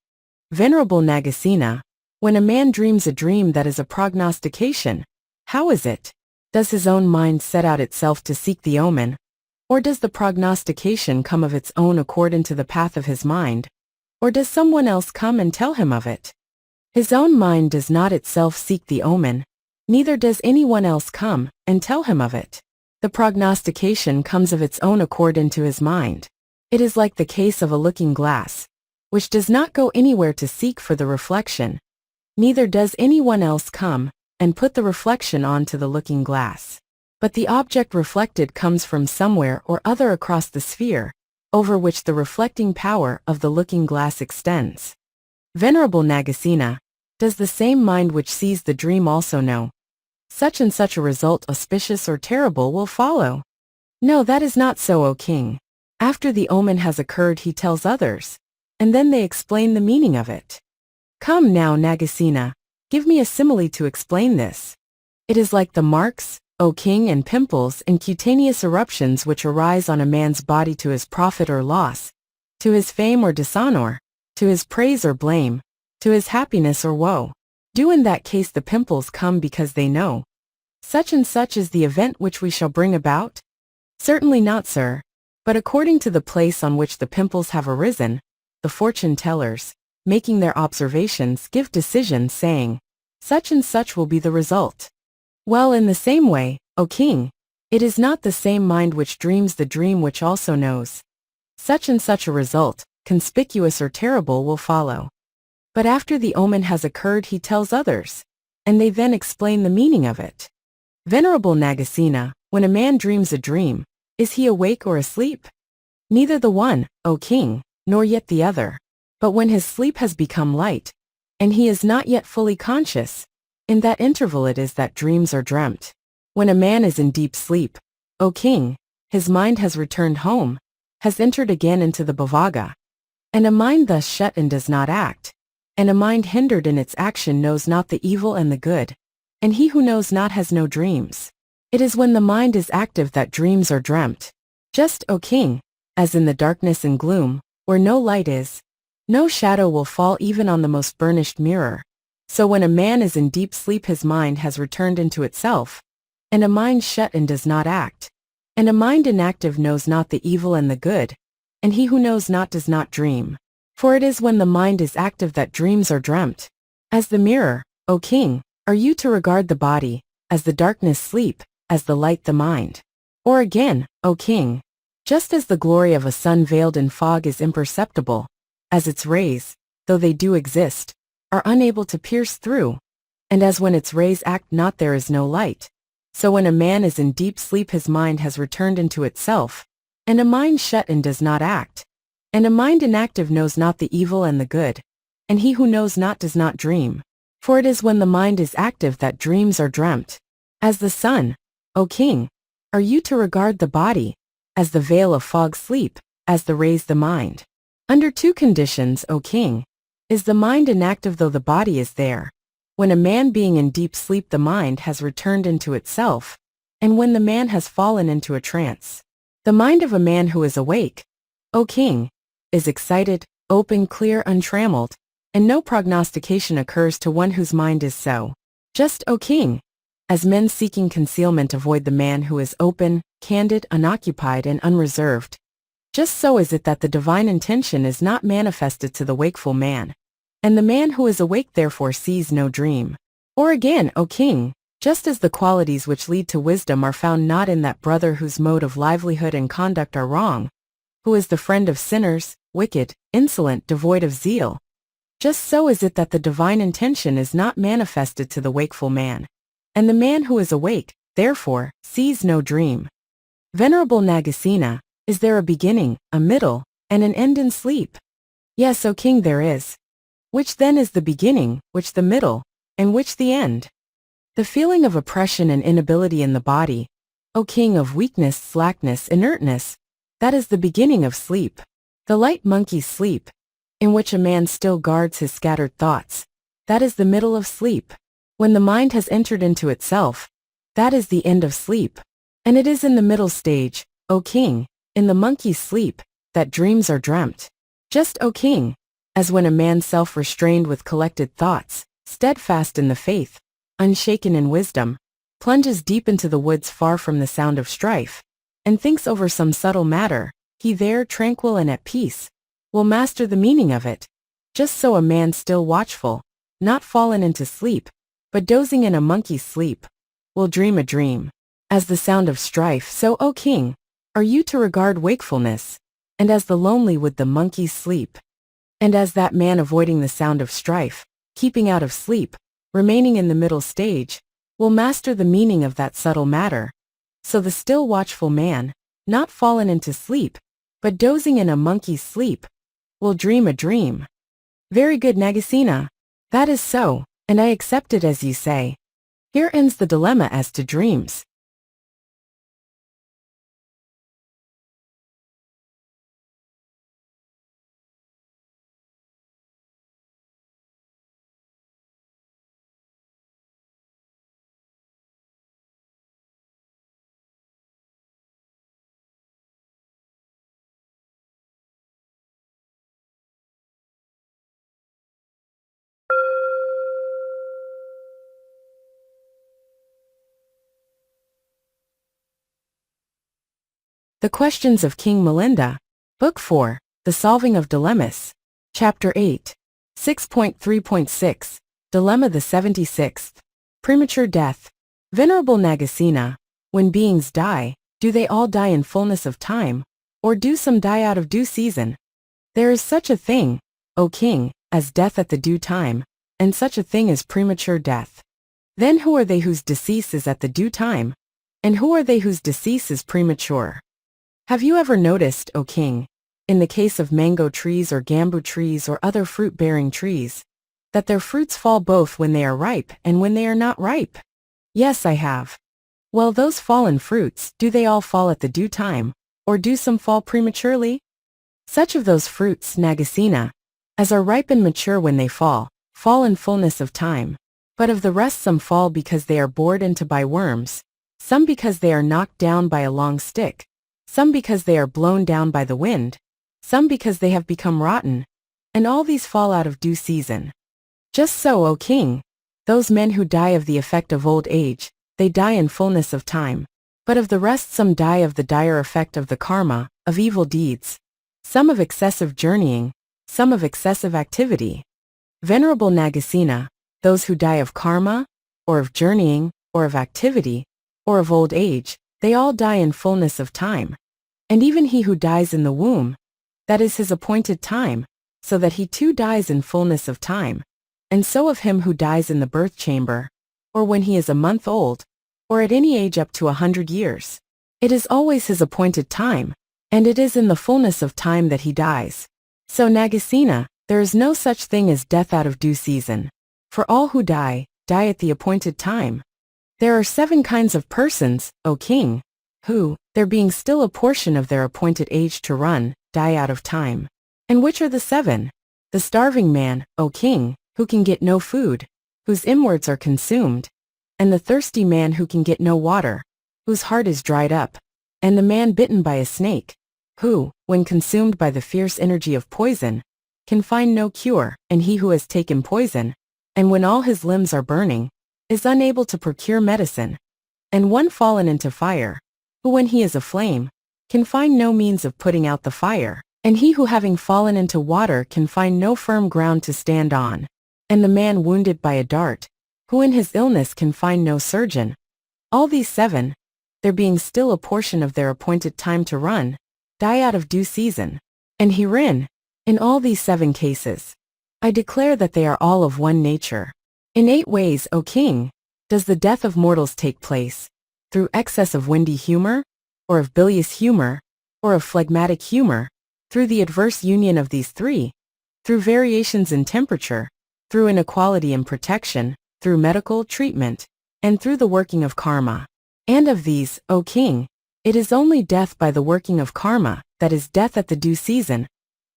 Venerable Nagasena, when a man dreams a dream that is a prognostication, how is it? Does his own mind set out itself to seek the omen? Or does the prognostication come of its own accord into the path of his mind? Or does someone else come and tell him of it? His own mind does not itself seek the omen, neither does anyone else come and tell him of it. The prognostication comes of its own accord into his mind. It is like the case of a looking glass, which does not go anywhere to seek for the reflection, neither does anyone else come and put the reflection onto the looking glass. But the object reflected comes from somewhere or other across the sphere, over which the reflecting power of the looking glass extends. Venerable Nagasena, does the same mind which sees the dream also know such and such a result auspicious or terrible will follow? No, that is not so, O king. After the omen has occurred he tells others, and then they explain the meaning of it. Come now, Nagasena, give me a simile to explain this. It is like the marks, O king, and pimples and cutaneous eruptions which arise on a man's body to his profit or loss, to his fame or dishonor, to his praise or blame, to his happiness or woe. Do in that case the pimples come because they know such and such is the event which we shall bring about? Certainly not, sir. But according to the place on which the pimples have arisen, the fortune tellers, making their observations, give decision, saying, such and such will be the result. Well, in the same way, O king, it is not the same mind which dreams the dream which also knows such and such a result, conspicuous or terrible, will follow. But after the omen has occurred he tells others, and they then explain the meaning of it. Venerable Nagasena, when a man dreams a dream, is he awake or asleep? Neither the one, O king, nor yet the other. But when his sleep has become light, and he is not yet fully conscious, in that interval it is that dreams are dreamt. When a man is in deep sleep, O king, his mind has returned home, has entered again into the bhavaga. And a mind thus shut in does not act, and a mind hindered in its action knows not the evil and the good, and he who knows not has no dreams. It is when the mind is active that dreams are dreamt. Just, O king, as in the darkness and gloom, where no light is, no shadow will fall even on the most burnished mirror. So when a man is in deep sleep his mind has returned into itself, and a mind shut in does not act, and a mind inactive knows not the evil and the good, and he who knows not does not dream. For it is when the mind is active that dreams are dreamt. As the mirror, O king, are you to regard the body, as the darkness sleep, as the light the mind. Or again, O king, just as the glory of a sun veiled in fog is imperceptible, as its rays, though they do exist, are unable to pierce through, and as when its rays act not there is no light, so when a man is in deep sleep his mind has returned into itself, and a mind shut in does not act, and a mind inactive knows not the evil and the good, and he who knows not does not dream. For it is when the mind is active that dreams are dreamt. As the sun, O king, are you to regard the body, as the veil of fog sleep, as the rays the mind. Under two conditions, O king, is the mind inactive though the body is there. When a man being in deep sleep the mind has returned into itself, and when the man has fallen into a trance. The mind of a man who is awake, O king, is excited, open, clear, untrammeled, and no prognostication occurs to one whose mind is so. Just, O king, as men seeking concealment avoid the man who is open, candid, unoccupied, and unreserved, just so is it that the divine intention is not manifested to the wakeful man, and the man who is awake therefore sees no dream. Or again, O king, just as the qualities which lead to wisdom are found not in that brother whose mode of livelihood and conduct are wrong, who is the friend of sinners, wicked, insolent, devoid of zeal, just so is it that the divine intention is not manifested to the wakeful man, and the man who is awake, therefore, sees no dream. Venerable Nagasena, is there a beginning, a middle, and an end in sleep? Yes, O king, there is. Which then is the beginning, which the middle, and which the end? The feeling of oppression and inability in the body, O king, of weakness, slackness, inertness, that is the beginning of sleep. The light monkey's sleep, in which a man still guards his scattered thoughts, that is the middle of sleep. When the mind has entered into itself, that is the end of sleep. And it is in the middle stage, O king, in the monkey's sleep, that dreams are dreamt. Just, O king, as when a man self-restrained with collected thoughts, steadfast in the faith, unshaken in wisdom, plunges deep into the woods far from the sound of strife, and thinks over some subtle matter, he there, tranquil and at peace, will master the meaning of it. Just so a man still watchful, not fallen into sleep, but dozing in a monkey's sleep, will dream a dream. As the sound of strife, so, O king, are you to regard wakefulness, and as the lonely would the monkey's sleep. And as that man avoiding the sound of strife, keeping out of sleep, remaining in the middle stage, will master the meaning of that subtle matter, so the still watchful man, not fallen into sleep, but dozing in a monkey's sleep, will dream a dream. Very good, Nagasena. That is so, and I accept it as you say. Here ends the dilemma as to dreams. The Questions of King Milinda, Book 4, The Solving of Dilemmas, Chapter 8, 6.3.6, Dilemma the 76th, Premature Death. Venerable Nagasena, when beings die, do they all die in fullness of time, or do some die out of due season? There is such a thing, O king, as death at the due time, and such a thing as premature death. Then who are they whose decease is at the due time, and who are they whose decease is premature? Have you ever noticed, O king, in the case of mango trees or bamboo trees or other fruit-bearing trees, that their fruits fall both when they are ripe and when they are not ripe? Yes, I have. Well, those fallen fruits, do they all fall at the due time, or do some fall prematurely? Such of those fruits, Nagasena, as are ripe and mature when they fall in fullness of time. But of the rest some fall because they are bored into by worms, some because they are knocked down by a long stick, some because they are blown down by the wind, some because they have become rotten, and all these fall out of due season. Just so, O king, those men who die of the effect of old age, they die in fullness of time. But of the rest some die of the dire effect of the karma, of evil deeds, some of excessive journeying, some of excessive activity. Venerable Nagasena, those who die of karma, or of journeying, or of activity, or of old age, they all die in fullness of time. And even he who dies in the womb, that is his appointed time, so that he too dies in fullness of time. And so of him who dies in the birth chamber, or when he is a month old, or at any age up to 100 years. It is always his appointed time, and it is in the fullness of time that he dies. So Nagasena, there is no such thing as death out of due season. For all who die, die at the appointed time. There are 7 kinds of persons, O king, who, there being still a portion of their appointed age to run, die out of time. And which are the 7? The starving man, O king, who can get no food, whose inwards are consumed, and the thirsty man who can get no water, whose heart is dried up, and the man bitten by a snake, who, when consumed by the fierce energy of poison, can find no cure, and he who has taken poison, and when all his limbs are burning, is unable to procure medicine, and one fallen into fire, who when he is aflame, can find no means of putting out the fire, and he who having fallen into water can find no firm ground to stand on, and the man wounded by a dart, who in his illness can find no surgeon. All these 7, there being still a portion of their appointed time to run, die out of due season. And herein, in all these 7 cases, I declare that they are all of one nature. In 8 ways, O king, does the death of mortals take place: through excess of windy humor, or of bilious humor, or of phlegmatic humor, through the adverse union of these 3, through variations in temperature, through inequality in protection, through medical treatment, and through the working of karma. And of these, O king, it is only death by the working of karma, that is death at the due season.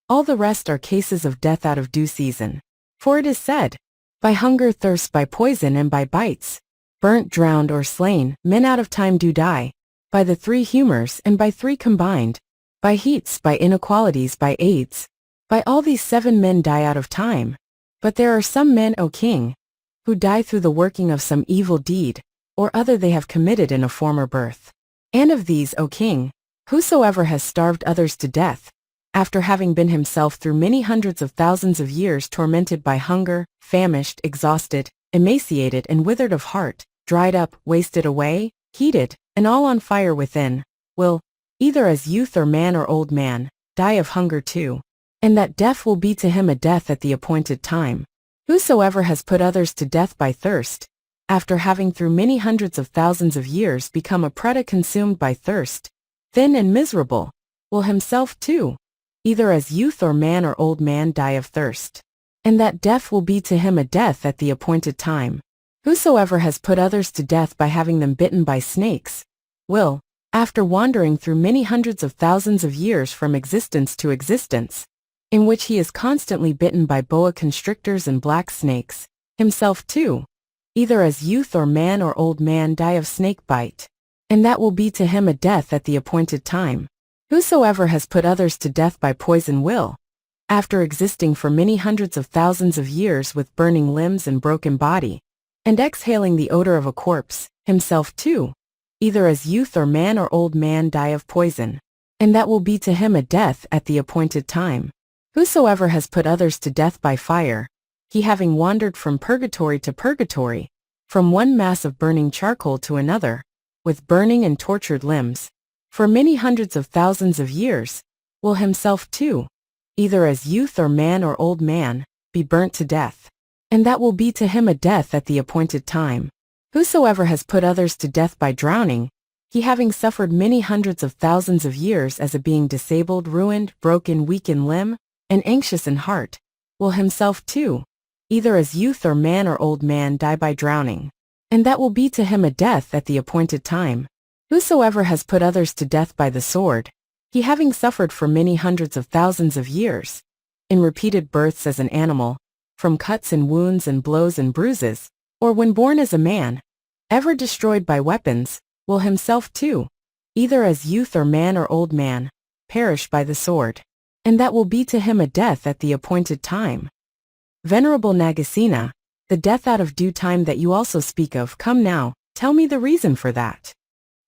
All the rest are cases of death out of due season. For it is said, by hunger, thirst, by poison, and by bites, burnt, drowned, or slain, men out of time do die, by the 3 humors and by 3 combined, by heats, by inequalities, by aids. By all these 7 men die out of time. But there are some men, O king, who die through the working of some evil deed, or other they have committed in a former birth. And of these, O king, whosoever has starved others to death, after having been himself through many hundreds of thousands of years tormented by hunger, famished, exhausted, emaciated and withered of heart, dried up, wasted away, heated, and all on fire within, will, either as youth or man or old man, die of hunger too. And that death will be to him a death at the appointed time. Whosoever has put others to death by thirst, after having through many hundreds of thousands of years become a preda consumed by thirst, thin and miserable, will himself too, either as youth or man or old man, die of thirst. And that death will be to him a death at the appointed time. Whosoever has put others to death by having them bitten by snakes, will, after wandering through many hundreds of thousands of years from existence to existence, in which he is constantly bitten by boa constrictors and black snakes, himself too, either as youth or man or old man, die of snake bite. And that will be to him a death at the appointed time. Whosoever has put others to death by poison will, after existing for many hundreds of thousands of years with burning limbs and broken body, and exhaling the odor of a corpse, himself too, either as youth or man or old man, die of poison. And that will be to him a death at the appointed time. Whosoever has put others to death by fire, he having wandered from purgatory to purgatory, from one mass of burning charcoal to another, with burning and tortured limbs, for many hundreds of thousands of years, will himself too, either as youth or man or old man, be burnt to death. And that will be to him a death at the appointed time. Whosoever has put others to death by drowning, he having suffered many hundreds of thousands of years as a being disabled, ruined, broken, weak in limb, and anxious in heart, will himself too, either as youth or man or old man, die by drowning. And that will be to him a death at the appointed time. Whosoever has put others to death by the sword, he having suffered for many hundreds of thousands of years, in repeated births as an animal, from cuts and wounds and blows and bruises, or when born as a man, ever destroyed by weapons, will himself too, either as youth or man or old man, perish by the sword. And that will be to him a death at the appointed time. Venerable Nagasena, the death out of due time that you also speak of, come now, tell me the reason for that.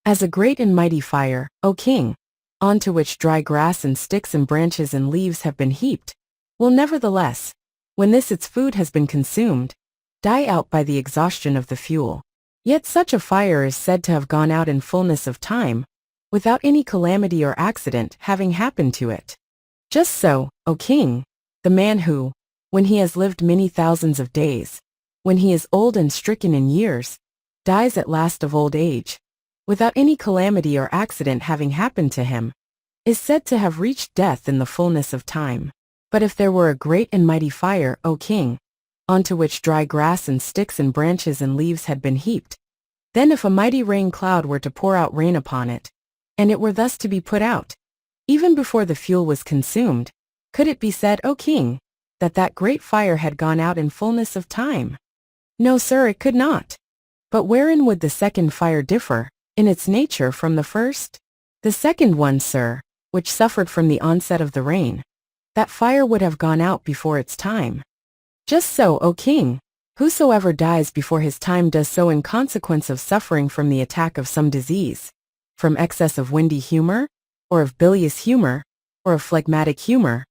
As a great and mighty fire, O king, onto which dry grass and sticks and branches and leaves have been heaped, will nevertheless, when this its food has been consumed, die out by the exhaustion of the fuel. Yet such a fire is said to have gone out in fullness of time, without any calamity or accident having happened to it. Just so, O king, the man who, when he has lived many thousands of days, when he is old and stricken in years, dies at last of old age, without any calamity or accident having happened to him, is said to have reached death in the fullness of time. But if there were a great and mighty fire, O king, onto which dry grass and sticks and branches and leaves had been heaped, then if a mighty rain cloud were to pour out rain upon it, and it were thus to be put out, even before the fuel was consumed, could it be said, O king, that that great fire had gone out in fullness of time? No, sir, it could not. But wherein would the second fire differ, in its nature from the first? The second one, sir, which suffered from the onset of the rain, that fire would have gone out before its time. Just so, O king, whosoever dies before his time does so in consequence of suffering from the attack of some disease, from excess of windy humor, or of bilious humor, or of phlegmatic humor,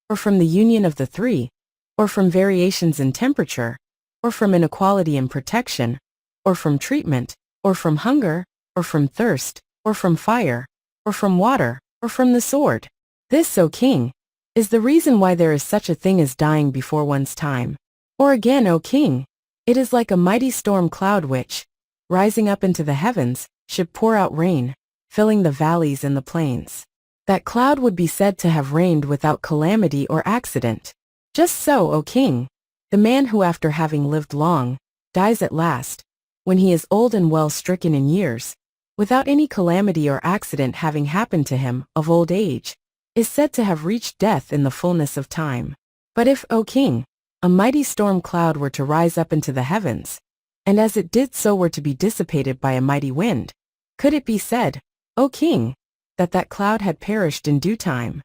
or from the union of the three, or from variations in temperature, or from inequality in protection, or from treatment, or from hunger, or from thirst, or from fire, or from water, or from the sword. This, O king, is the reason why there is such a thing as dying before one's time. Or again, O king, it is like a mighty storm cloud which, rising up into the heavens, should pour out rain, filling the valleys and the plains. That cloud would be said to have rained without calamity or accident. Just so, O king, the man who after having lived long, dies at last, when he is old and well stricken in years, without any calamity or accident having happened to him, of old age, is said to have reached death in the fullness of time. But if, O king, a mighty storm cloud were to rise up into the heavens, and as it did so were to be dissipated by a mighty wind, could it be said, O king, that that cloud had perished in due time?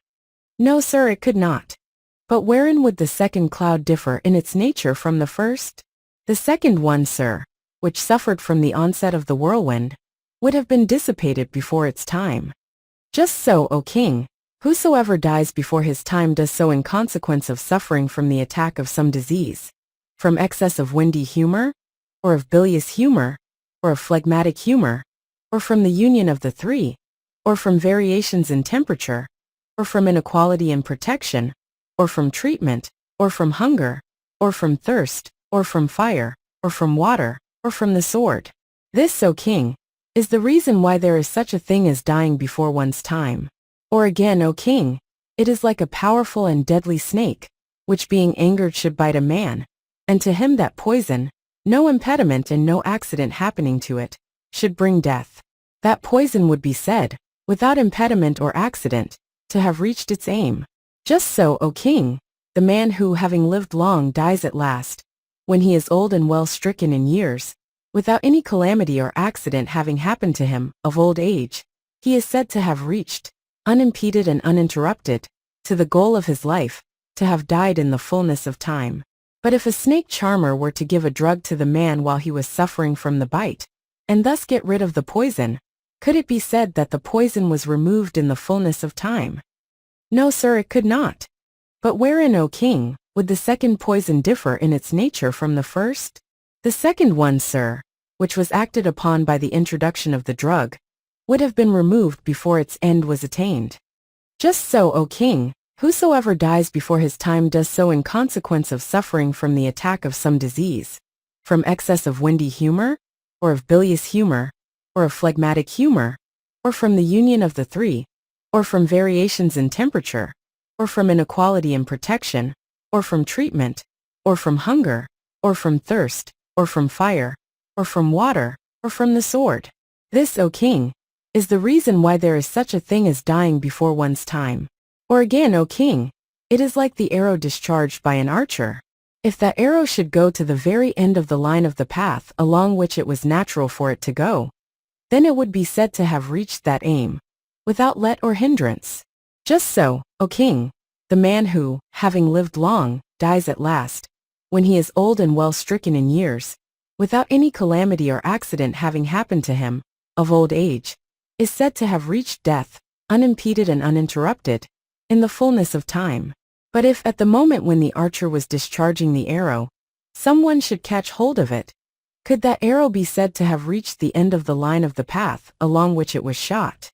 No, sir, it could not. But wherein would the second cloud differ in its nature from the first? The second one, sir, which suffered from the onset of the whirlwind, would have been dissipated before its time. Just so, O king, whosoever dies before his time does so in consequence of suffering from the attack of some disease, from excess of windy humor, or of bilious humor, or of phlegmatic humor, or from the union of the three, or from variations in temperature, or from inequality in protection, or from treatment, or from hunger, or from thirst, or from fire, or from water, or from the sword. This, O king, is the reason why there is such a thing as dying before one's time. Or again, O king, it is like a powerful and deadly snake, which being angered should bite a man, and to him that poison, no impediment and no accident happening to it, should bring death. That poison would be said, without impediment or accident, to have reached its aim. Just so, O king, the man who, having lived long, dies at last, when he is old and well stricken in years, without any calamity or accident having happened to him, of old age, he is said to have reached, unimpeded and uninterrupted, to the goal of his life, to have died in the fullness of time. But if a snake charmer were to give a drug to the man while he was suffering from the bite, and thus get rid of the poison, could it be said that the poison was removed in the fullness of time? No, sir, it could not. But wherein, O king, would the second poison differ in its nature from the first? The second one, sir, which was acted upon by the introduction of the drug, would have been removed before its end was attained. Just so, O king, whosoever dies before his time does so in consequence of suffering from the attack of some disease, from excess of windy humor, or of bilious humor, or of phlegmatic humor, or from the union of the three, or from variations in temperature, or from inequality in protection, or from treatment, or from hunger, or from thirst, or from fire, or from water, or from the sword. This, O king, is the reason why there is such a thing as dying before one's time. Or again, O king, it is like the arrow discharged by an archer. If that arrow should go to the very end of the line of the path along which it was natural for it to go, then it would be said to have reached that aim, without let or hindrance. Just so, O king, the man who, having lived long, dies at last, when he is old and well stricken in years, without any calamity or accident having happened to him, of old age, is said to have reached death, unimpeded and uninterrupted, in the fullness of time. But if at the moment when the archer was discharging the arrow, someone should catch hold of it, could that arrow be said to have reached the end of the line of the path along which it was shot?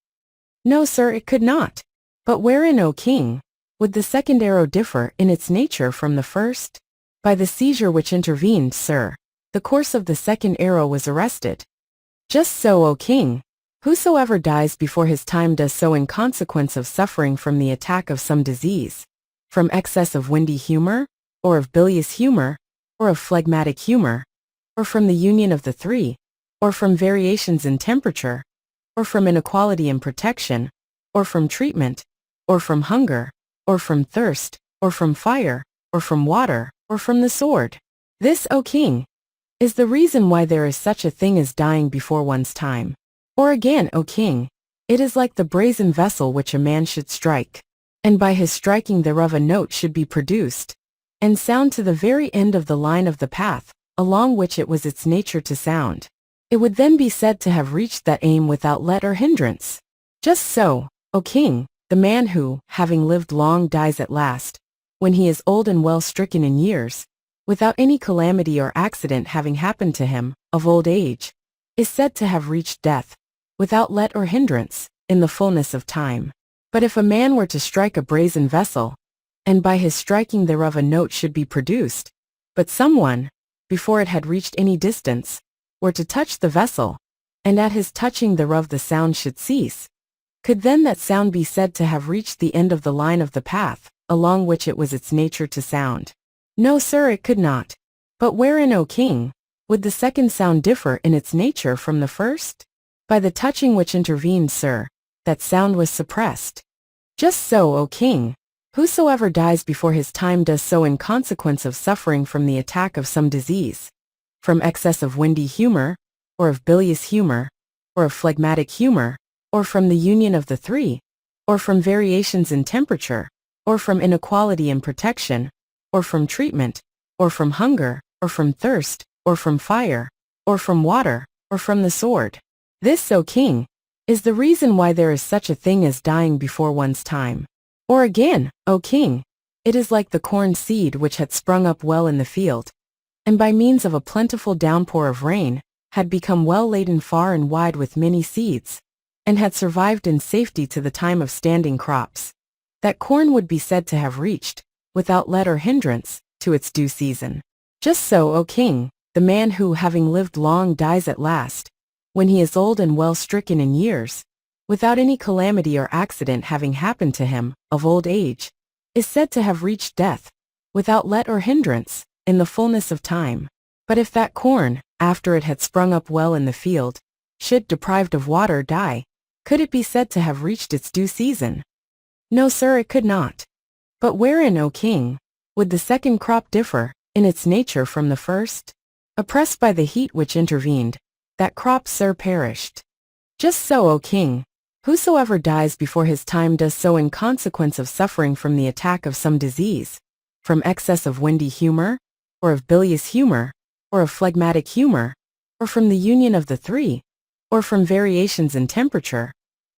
No, sir, it could not. But wherein, O king, would the second arrow differ in its nature from the first? By the seizure which intervened, sir, the course of the second arrow was arrested. Just so, O king, whosoever dies before his time does so in consequence of suffering from the attack of some disease, from excess of windy humor, or of bilious humor, or of phlegmatic humor, or from the union of the three, or from variations in temperature, or from inequality in protection, or from treatment, or from hunger, or from thirst, or from fire, or from water, or from the sword. This, O king, is the reason why there is such a thing as dying before one's time. Or again, O king, it is like the brazen vessel which a man should strike, and by his striking thereof a note should be produced, and sound to the very end of the line of the path, along which it was its nature to sound. It would then be said to have reached that aim without let or hindrance. Just so, O king, the man who, having lived long, dies at last, when he is old and well stricken in years, without any calamity or accident having happened to him, of old age, is said to have reached death, without let or hindrance, in the fullness of time. But if a man were to strike a brazen vessel, and by his striking thereof a note should be produced, but someone, before it had reached any distance, were to touch the vessel, and at his touching thereof the sound should cease, could then that sound be said to have reached the end of the line of the path, along which it was its nature to sound? No, sir, it could not. But wherein, O king, would the second sound differ in its nature from the first? By the touching which intervened, sir, that sound was suppressed. Just so, O king, whosoever dies before his time does so in consequence of suffering from the attack of some disease, from excess of windy humor, or of bilious humor, or of phlegmatic humor, or from the union of the three, or from variations in temperature, or from inequality in protection, or from treatment, or from hunger, or from thirst, or from fire, or from water, or from the sword. This, O king, is the reason why there is such a thing as dying before one's time. Or again, O king, it is like the corn seed which had sprung up well in the field, and by means of a plentiful downpour of rain, had become well laden far and wide with many seeds, and had survived in safety to the time of standing crops. That corn would be said to have reached, without let or hindrance, to its due season. Just so, O king, the man who, having lived long, dies at last, when he is old and well stricken in years, without any calamity or accident having happened to him, of old age, is said to have reached death, without let or hindrance, in the fullness of time. But if that corn, after it had sprung up well in the field, should, deprived of water, die, could it be said to have reached its due season? No, sir, it could not. But wherein, O king, would the second crop differ in its nature from the first? Oppressed by the heat which intervened, that crop, sir, perished. Just so, O king, whosoever dies before his time does so in consequence of suffering from the attack of some disease, from excess of windy humor, or of bilious humor, or of phlegmatic humor, or from the union of the three, or from variations in temperature,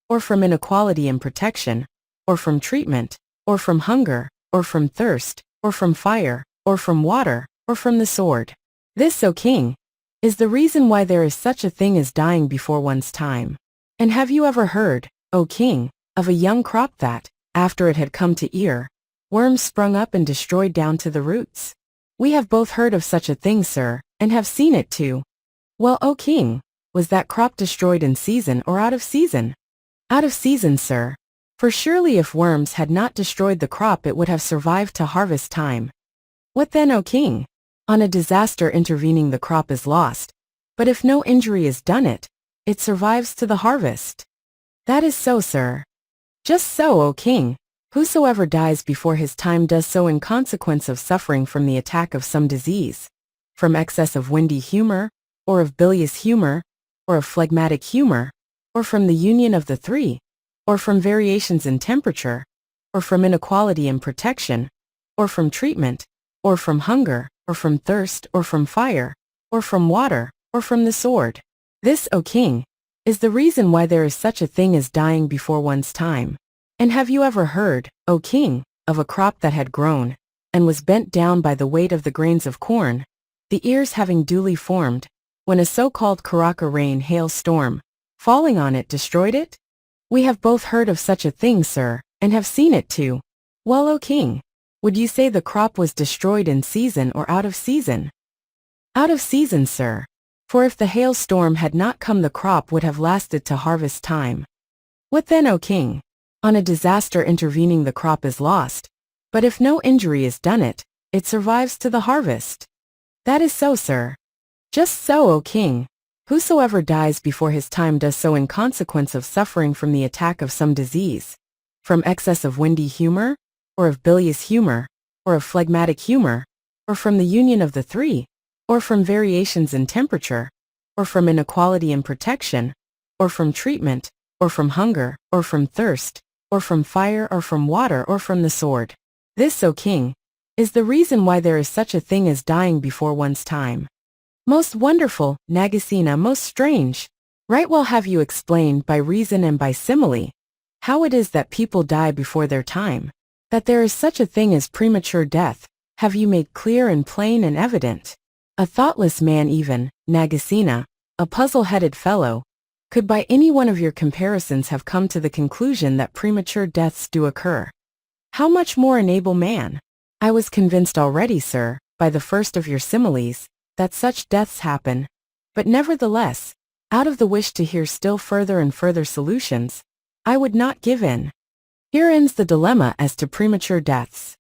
or from inequality in protection, or from treatment, or from hunger, or from thirst, or from fire, or from water, or from the sword. This, O king, is the reason why there is such a thing as dying before one's time. And have you ever heard, O king, of a young crop that, after it had come to ear, worms sprung up and destroyed down to the roots? We have both heard of such a thing, sir, and have seen it too. Well, O king, was that crop destroyed in season or out of season? Out of season, sir. For surely if worms had not destroyed the crop it would have survived to harvest time. What then, O king? On a disaster intervening the crop is lost, but if no injury is done it, it survives to the harvest. That is so, sir. Just so, O king. Whosoever dies before his time does so in consequence of suffering from the attack of some disease, from excess of windy humor, or of bilious humor, or of phlegmatic humor, or from the union of the three, or from variations in temperature, or from inequality in protection, or from treatment, or from hunger, or from thirst, or from fire, or from water, or from the sword. This, O king, is the reason why there is such a thing as dying before one's time. And have you ever heard, O king, of a crop that had grown, and was bent down by the weight of the grains of corn, the ears having duly formed, when a so-called Karaka rain hail storm, falling on it, destroyed it? We have both heard of such a thing, sir, and have seen it too. Well, O king, would you say the crop was destroyed in season or out of season? Out of season, sir. For if the hailstorm had not come the crop would have lasted to harvest time. What then, O king? On a disaster intervening the crop is lost, but if no injury is done it, it survives to the harvest. That is so, sir. Just so, O king. Whosoever dies before his time does so in consequence of suffering from the attack of some disease, from excess of windy humor, or of bilious humor, or of phlegmatic humor, or from the union of the three, or from variations in temperature, or from inequality in protection, or from treatment, or from hunger, or from thirst, or from fire, or from water, or from the sword. This, O king, is the reason why there is such a thing as dying before one's time. Most wonderful, Nagasena, most strange. Right well have you explained by reason and by simile how it is that people die before their time. That there is such a thing as premature death, have you made clear and plain and evident. A thoughtless man even, Nagasena, a puzzle-headed fellow, could by any one of your comparisons have come to the conclusion that premature deaths do occur. How much more an able man? I was convinced already, sir, by the first of your similes, that such deaths happen, but nevertheless, out of the wish to hear still further and further solutions, I would not give in. Here ends the dilemma as to premature deaths.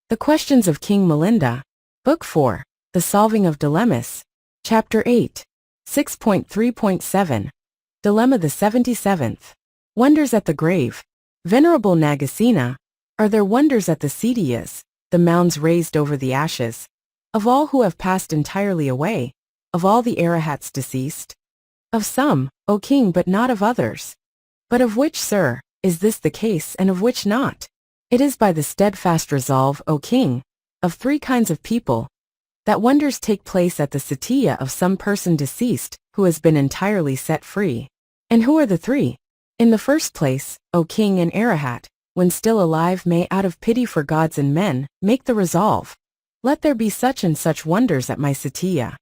The Questions of King Milinda, Book 4, The Solving of Dilemmas, Chapter 8, 6.3.7, Dilemma the 77th. Wonders at the grave. Venerable Nagasena, are there wonders at the Cetiyas, the mounds raised over the ashes, of all who have passed entirely away, of all the arahats deceased? Of some, O king, but not of others. But of which, sir, is this the case, and of which not? It is by the steadfast resolve, O king, of three kinds of people, that wonders take place at the Cetiya of some person deceased, who has been entirely set free. And who are the three? In the first place, O king, an arahat, when still alive may, out of pity for gods and men, make the resolve, let there be such and such wonders at my Cetiya.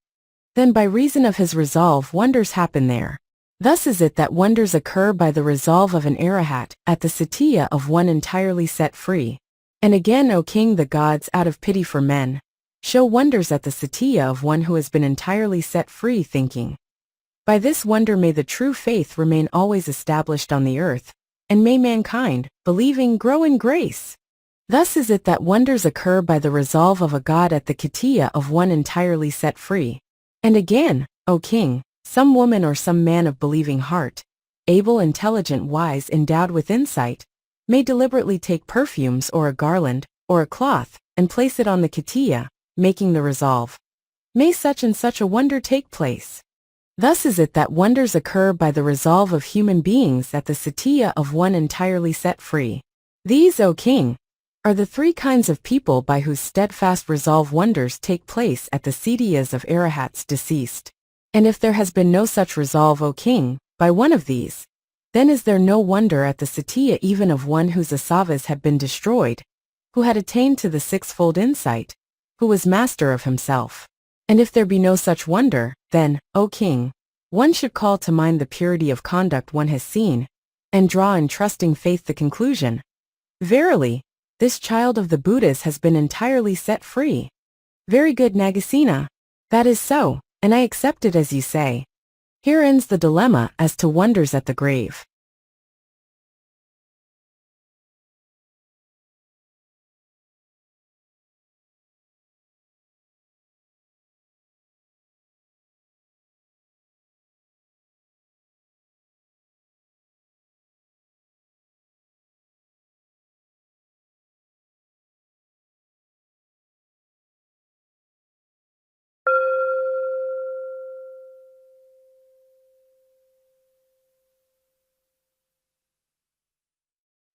Then by reason of his resolve wonders happen there. Thus is it that wonders occur by the resolve of an arahat, at the Cetiya of one entirely set free. And again, O king, the gods, out of pity for men, show wonders at the Cetiya of one who has been entirely set free, thinking, by this wonder may the true faith remain always established on the earth, and may mankind, believing, grow in grace. Thus is it that wonders occur by the resolve of a god at the Cetiya of one entirely set free. And again, O king, some woman or some man of believing heart, able, intelligent, wise, endowed with insight, may deliberately take perfumes or a garland, or a cloth, and place it on the Cetiya, making the resolve, may such and such a wonder take place. Thus is it that wonders occur by the resolve of human beings at the Cetiya of one entirely set free. These, O king, are the three kinds of people by whose steadfast resolve wonders take place at the Cetiyas of arahats deceased. And if there has been no such resolve, O king, by one of these, then is there no wonder at the satya even of one whose asavas had been destroyed, who had attained to the sixfold insight, who was master of himself. And if there be no such wonder, then, O king, one should call to mind the purity of conduct one has seen, and draw in trusting faith the conclusion. Verily, this child of the Buddhas has been entirely set free. Very good, Nagasena. That is so, and I accept it as you say. Here ends the dilemma as to wonders at the grave.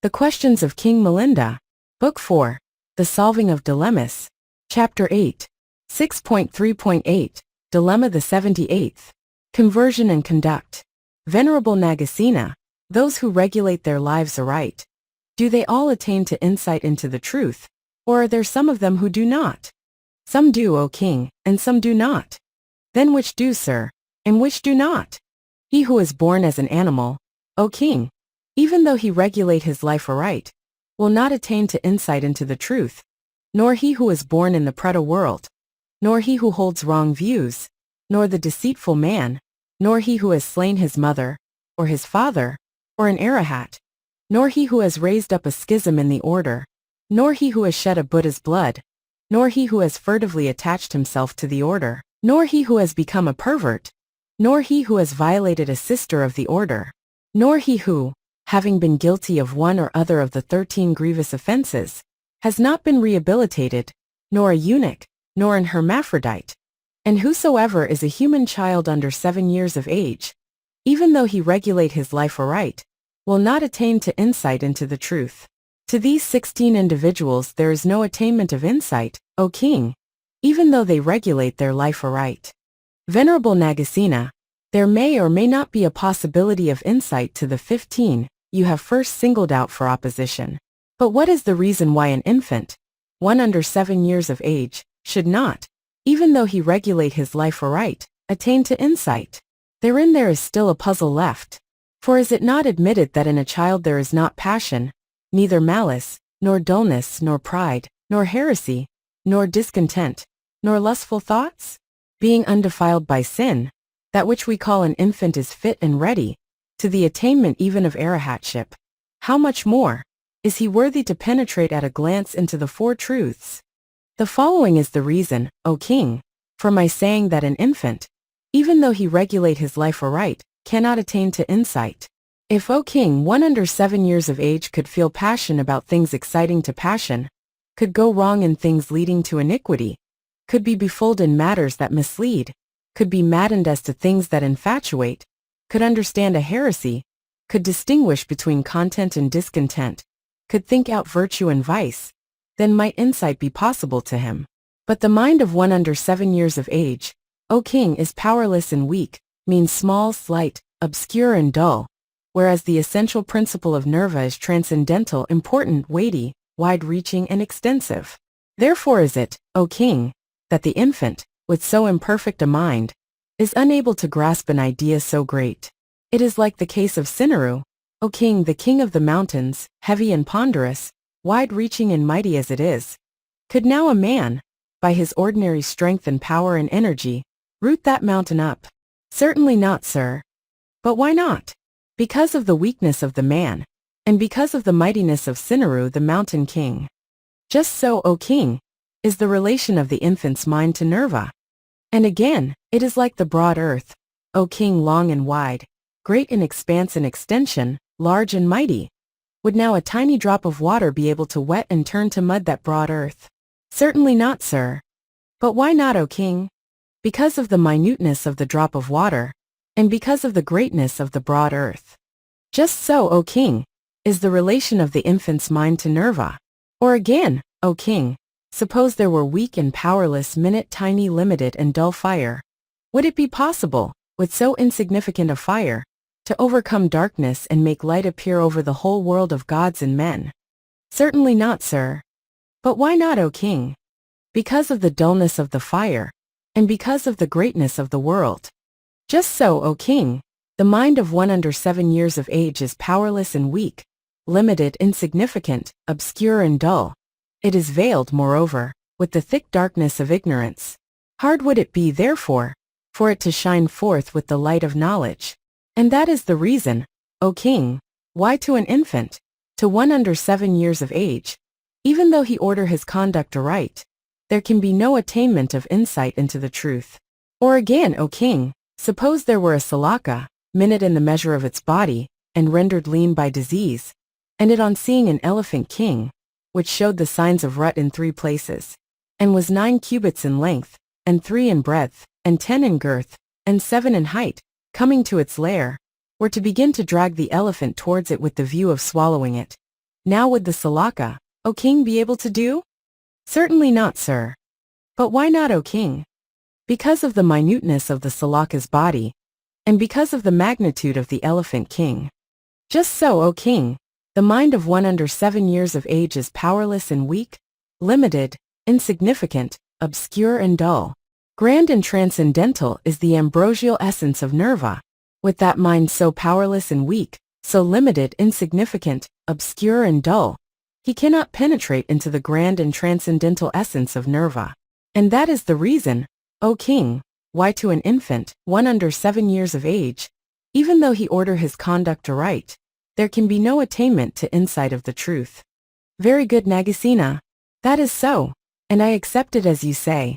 The Questions of King Milinda, Book 4, The Solving of Dilemmas, Chapter 8, 6.3.8, Dilemma the 78th, Conversion and Conduct. Venerable Nagasena, those who regulate their lives aright, do they all attain to insight into the truth, or are there some of them who do not? Some do, O king, and some do not. Then which do, sir, and which do not? He who is born as an animal, O king, even though he regulate his life aright, will not attain to insight into the truth, nor he who is born in the Preta world, nor he who holds wrong views, nor the deceitful man, nor he who has slain his mother, or his father, or an arahat, nor he who has raised up a schism in the order, nor he who has shed a Buddha's blood, nor he who has furtively attached himself to the order, nor he who has become a pervert, nor he who has violated a sister of the order, nor he who, having been guilty of one or other of the 13 grievous offenses, has not been rehabilitated, nor a eunuch, nor an hermaphrodite. And whosoever is a human child under 7 years of age, even though he regulate his life aright, will not attain to insight into the truth. To these 16 individuals there is no attainment of insight, O king, even though they regulate their life aright. Venerable Nagasena, there may or may not be a possibility of insight to the 15 you have first singled out for opposition. But what is the reason why an infant, one under 7 years of age, should not, even though he regulate his life aright, attain to insight? Therein there is still a puzzle left. For is it not admitted that in a child there is not passion, neither malice, nor dullness, nor pride, nor heresy, nor discontent, nor lustful thoughts? Being undefiled by sin, that which we call an infant is fit and ready to the attainment even of arahatship. How much more is he worthy to penetrate at a glance into the four truths? The following is the reason, O king, for my saying that an infant, even though he regulate his life aright, cannot attain to insight. If, O king, one under 7 years of age could feel passion about things exciting to passion, could go wrong in things leading to iniquity, could be befooled in matters that mislead, could be maddened as to things that infatuate, could understand a heresy, could distinguish between content and discontent, could think out virtue and vice, then might insight be possible to him. But the mind of one under 7 years of age, O king, is powerless and weak, means small, slight, obscure and dull, whereas the essential principle of Nirvāṇa is transcendental, important, weighty, wide-reaching and extensive. Therefore is it, O king, that the infant, with so imperfect a mind, is unable to grasp an idea so great. It is like the case of Sinnaru, O king, the king of the mountains, heavy and ponderous, wide-reaching and mighty as it is. Could now a man, by his ordinary strength and power and energy, root that mountain up? Certainly not, sir. But why not? Because of the weakness of the man, and because of the mightiness of Sinnaru the mountain king. Just so, O king, is the relation of the infant's mind to Nirvāṇa. And again, it is like the broad earth, O king, long and wide, great in expanse and extension, large and mighty. Would now a tiny drop of water be able to wet and turn to mud that broad earth? Certainly not, sir. But why not, O king? Because of the minuteness of the drop of water, and because of the greatness of the broad earth. Just so, O king, is the relation of the infant's mind to Nirvāṇa. Or again, O king, suppose there were weak and powerless, minute, tiny, limited and dull fire. Would it be possible, with so insignificant a fire, to overcome darkness and make light appear over the whole world of gods and men? Certainly not, sir. But why not, O king? Because of the dullness of the fire, and because of the greatness of the world. Just so, O king, the mind of one under 7 years of age is powerless and weak, limited, insignificant, obscure and dull. It is veiled, moreover, with the thick darkness of ignorance. Hard would it be, therefore, for it to shine forth with the light of knowledge. And that is the reason, O king, why to an infant, to one under 7 years of age, even though he order his conduct aright, there can be no attainment of insight into the truth. Or again, O king, suppose there were a salaka, minute in the measure of its body, and rendered lean by disease, and it on seeing an elephant king, which showed the signs of rut in 3 places, and was 9 cubits in length, and 3 in breadth, and 10 in girth, and 7 in height, coming to its lair, were to begin to drag the elephant towards it with the view of swallowing it. Now would the salaka, O king, be able to do? Certainly not, sir. But why not, O king? Because of the minuteness of the salaka's body, and because of the magnitude of the elephant king. Just so, O king, the mind of one under 7 years of age is powerless and weak, limited, insignificant, obscure and dull. Grand and transcendental is the ambrosial essence of Nirvāṇa. With that mind so powerless and weak, so limited, insignificant, obscure and dull, he cannot penetrate into the grand and transcendental essence of Nirvāṇa. And that is the reason, O king, why to an infant, one under 7 years of age, even though he order his conduct aright, there can be no attainment to insight of the truth. Very good, Nagasena. That is so, and I accept it as you say.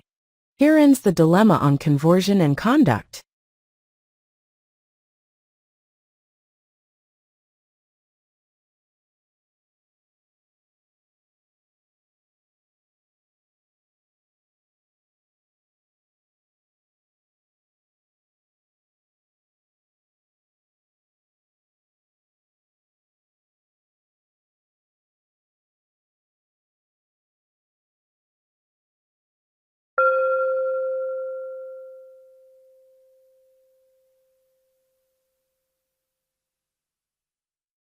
Here ends the dilemma on conversion and conduct.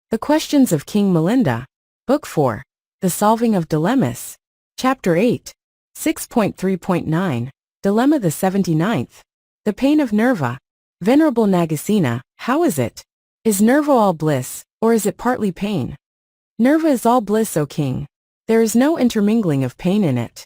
The Questions of King Milinda, Book 4, The Solving of Dilemmas, Chapter 8, 6.3.9, Dilemma the 79th, The Pain of Nirvāṇa. Venerable Nagasena, how is it? Is Nirvāṇa all bliss, or is it partly pain? Nirvāṇa is all bliss, O king. There is no intermingling of pain in it.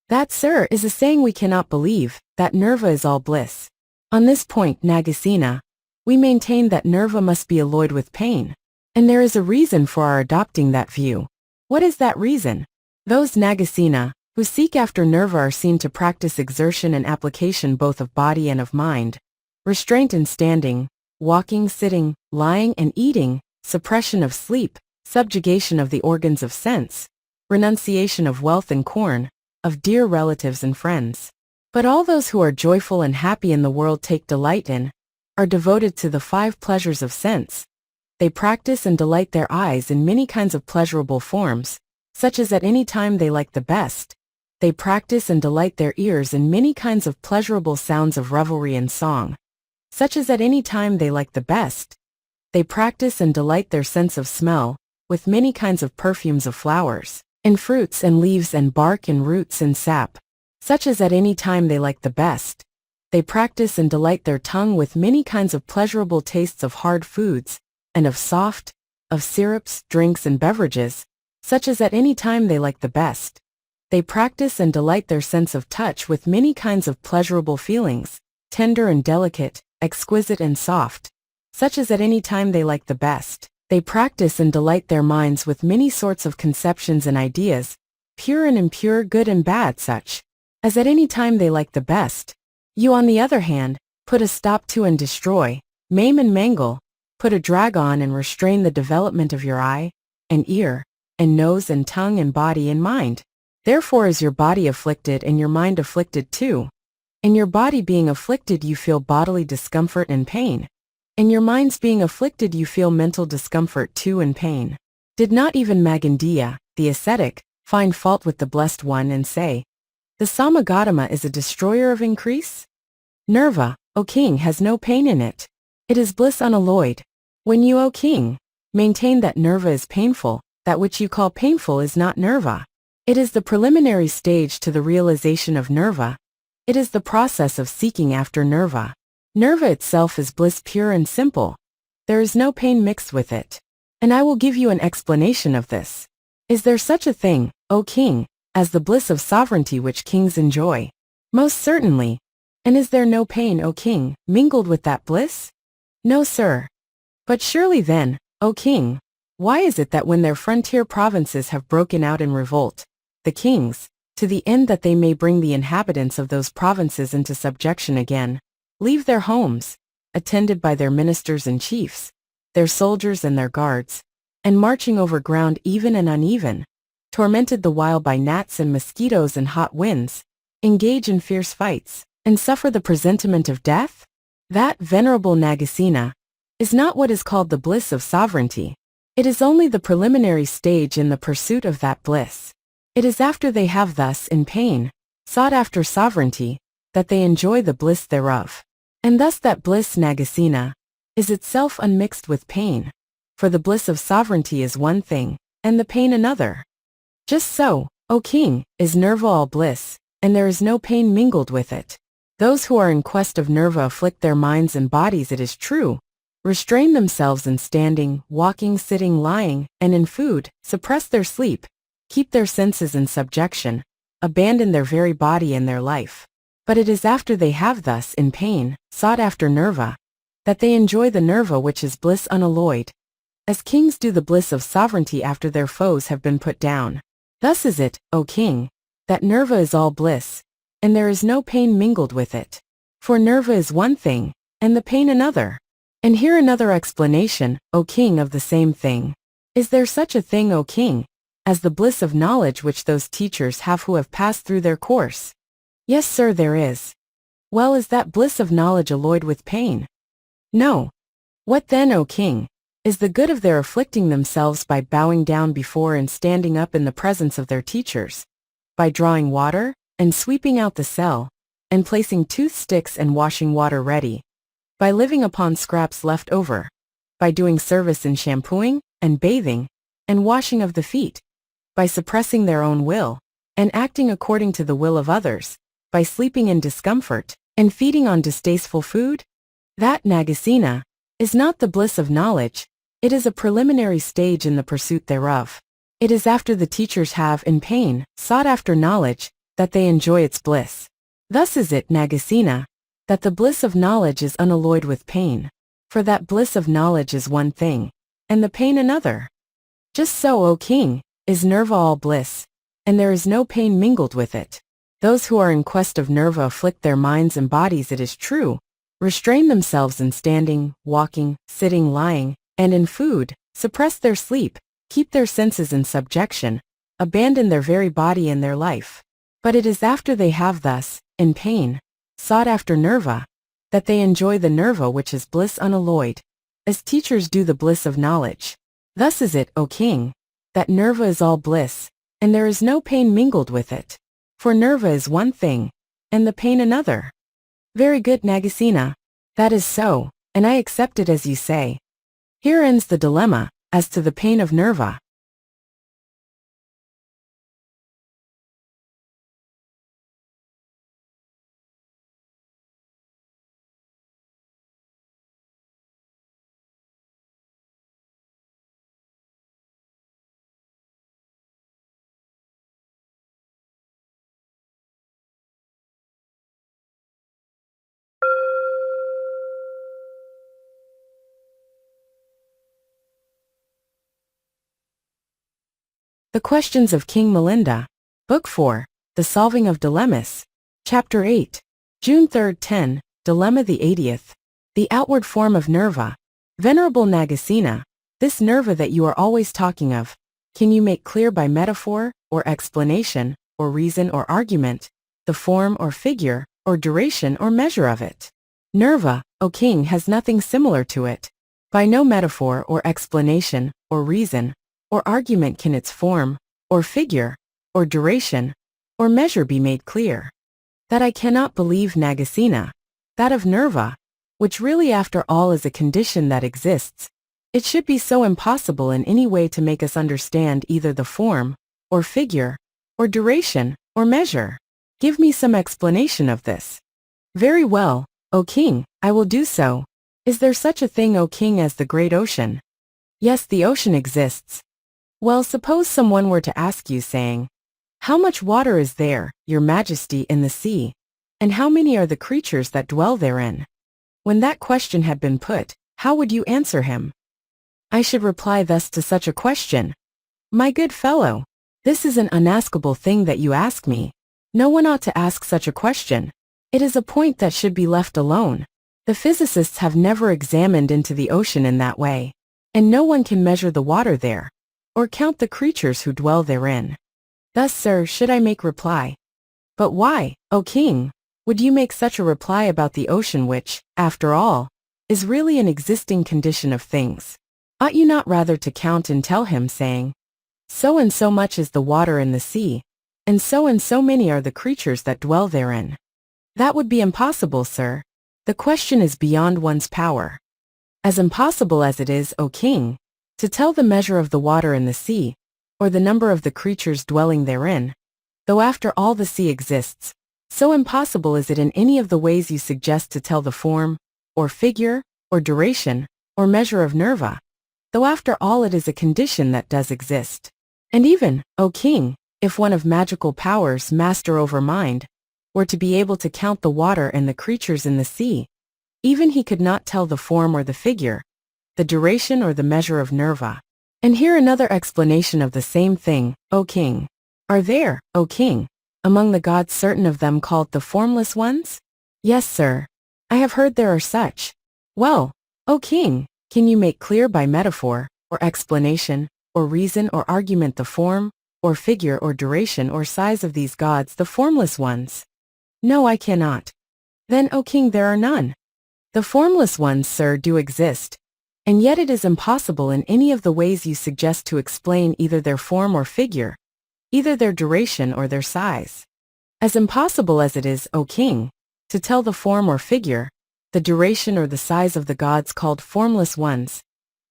That, sir, is a saying we cannot believe, that Nirvāṇa is all bliss. On this point, Nagasena, we maintain that Nirvāṇa must be alloyed with pain. And there is a reason for our adopting that view. What is that reason? Those, Nagasena, who seek after Nirvāṇa are seen to practice exertion and application both of body and of mind, restraint in standing, walking, sitting, lying and eating, suppression of sleep, subjugation of the organs of sense, renunciation of wealth and corn, of dear relatives and friends. But all those who are joyful and happy in the world take delight in, are devoted to the 5 pleasures of sense. They practice and delight their eyes in many kinds of pleasurable forms, such as at any time they like the best. They practice and delight their ears in many kinds of pleasurable sounds of revelry and song, such as at any time they like the best. They practice and delight their sense of smell, with many kinds of perfumes of flowers, and fruits and leaves and bark and roots and sap, such as at any time they like the best. They practice and delight their tongue with many kinds of pleasurable tastes of hard foods, and of soft, of syrups, drinks and beverages, such as at any time they like the best. They practice and delight their sense of touch with many kinds of pleasurable feelings, tender and delicate, exquisite and soft, such as at any time they like the best. They practice and delight their minds with many sorts of conceptions and ideas, pure and impure, good and bad, such as at any time they like the best. You, on the other hand, put a stop to and destroy, maim and mangle, put a drag on and restrain the development of your eye, and ear, and nose and tongue and body and mind. Therefore is your body afflicted and your mind afflicted too. In your body being afflicted you feel bodily discomfort and pain. In your minds being afflicted you feel mental discomfort too and pain. Did not even Magandiya, the ascetic, find fault with the Blessed One and say, the Samagatama is a destroyer of increase? Nirvāṇa, O king, has no pain in it. It is bliss unalloyed, When you, O king, maintain that Nirvāṇa is painful, that which you call painful is not Nirvāṇa. It is the preliminary stage to the realization of Nirvāṇa. It is the process of seeking after Nirvāṇa. Nirvāṇa itself is bliss pure and simple. There is no pain mixed with it. And I will give you an explanation of this. Is there such a thing, O king, as the bliss of sovereignty which kings enjoy? Most certainly. And is there no pain, O king, mingled with that bliss? No, sir. But surely then, O king, why is it that when their frontier provinces have broken out in revolt, the kings, to the end that they may bring the inhabitants of those provinces into subjection again, leave their homes, attended by their ministers and chiefs, their soldiers and their guards, and marching over ground even and uneven, tormented the while by gnats and mosquitoes and hot winds, engage in fierce fights, and suffer the presentiment of death? That, venerable Nagasena, is not what is called the bliss of sovereignty. It is only the preliminary stage in the pursuit of that bliss. It is after they have thus, in pain, sought after sovereignty, that they enjoy the bliss thereof. And thus that bliss, Nagasena, is itself unmixed with pain. For the bliss of sovereignty is one thing, and the pain another. Just so, O king, is Nirvāṇa all bliss, and there is no pain mingled with it. Those who are in quest of Nirvāṇa afflict their minds and bodies, it is true, restrain themselves in standing, walking, sitting, lying, and in food, suppress their sleep, keep their senses in subjection, abandon their very body and their life. But it is after they have thus, in pain, sought after Nirvāṇa, that they enjoy the Nirvāṇa which is bliss unalloyed, as kings do the bliss of sovereignty after their foes have been put down. Thus is it, O king, that Nirvāṇa is all bliss, and there is no pain mingled with it. For Nirvāṇa is one thing, and the pain another. And here another explanation, O king, of the same thing. Is there such a thing, O king, as the bliss of knowledge which those teachers have who have passed through their course? Yes, sir, there is. Well, is that bliss of knowledge alloyed with pain? No. What then, O king, is the good of their afflicting themselves by bowing down before and standing up in the presence of their teachers, by drawing water, and sweeping out the cell, and placing toothsticks and washing water ready, by living upon scraps left over, by doing service in shampooing, and bathing, and washing of the feet, by suppressing their own will, and acting according to the will of others, by sleeping in discomfort, and feeding on distasteful food? That, Nagasena, is not the bliss of knowledge, it is a preliminary stage in the pursuit thereof. It is after the teachers have, in pain, sought after knowledge, that they enjoy its bliss. Thus is it, Nagasena, that the bliss of knowledge is unalloyed with pain. For that bliss of knowledge is one thing, and the pain another. Just so, O king, is Nirvāṇa all bliss, and there is no pain mingled with it. Those who are in quest of Nirvāṇa afflict their minds and bodies, it is true, restrain themselves in standing, walking, sitting, lying, and in food, suppress their sleep, keep their senses in subjection, abandon their very body and their life. But it is after they have thus, in pain, sought after Nirvāṇa, that they enjoy the Nirvāṇa which is bliss unalloyed, as teachers do the bliss of knowledge. Thus is it, O king, that Nirvāṇa is all bliss, and there is no pain mingled with it. For Nirvāṇa is one thing, and the pain another. Very good, Nagasena. That is so, and I accept it as you say. Here ends the dilemma, as to the pain of Nirvāṇa. The Questions of King Milinda, Book 4, The Solving of Dilemmas, Chapter 8, June 3, 10, Dilemma the 80th, The Outward Form of Nirvāṇa. Venerable Nagasena, this Nirvāṇa that you are always talking of, can you make clear by metaphor, or explanation, or reason or argument, the form or figure, or duration or measure of it? Nirvāṇa, O king, has nothing similar to it. By no metaphor or explanation, or reason, or argument can its form, or figure, or duration, or measure be made clear. That I cannot believe, Nagasena. That of Nirvāṇa, which really after all is a condition that exists, It should be so impossible in any way to make us understand either the form, or figure, or duration, or measure. Give me some explanation of this. Very well, O king, I will do so. Is there such a thing, O king, as the great ocean? Yes, the ocean exists. Well, suppose someone were to ask you, saying, how much water is there, your majesty, in the sea, and how many are the creatures that dwell therein? When that question had been put, how would you answer him? I should reply thus to such a question. My good fellow, this is an unaskable thing that you ask me. No one ought to ask such a question. It is a point that should be left alone. The physicists have never examined into the ocean in that way, and no one can measure the water there, or count the creatures who dwell therein. Thus, sir, should I make reply. But why, O king, would you make such a reply about the ocean which, after all, is really an existing condition of things? Ought you not rather to count and tell him, saying, so and so much is the water in the sea, and so many are the creatures that dwell therein? That would be impossible, sir. The question is beyond one's power. As impossible as it is, O king, to tell the measure of the water in the sea, or the number of the creatures dwelling therein, though after all the sea exists, so impossible is it in any of the ways you suggest to tell the form, or figure, or duration, or measure of Nirvāṇa, though after all it is a condition that does exist. And even, O king, if one of magical powers, master over mind, were to be able to count the water and the creatures in the sea, even he could not tell the form or the figure, the duration or the measure of Nirvāṇa. And here another explanation of the same thing, O king. Are there, O king, among the gods certain of them called the formless ones? Yes, sir. I have heard there are such. Well, O king, can you make clear by metaphor, or explanation, or reason or argument the form, or figure or duration or size of these gods, the formless ones? No, I cannot. Then, O king, there are none. The formless ones, sir, do exist, and yet it is impossible in any of the ways you suggest to explain either their form or figure, either their duration or their size. As impossible as it is, O king, to tell the form or figure, the duration or the size of the gods called formless ones,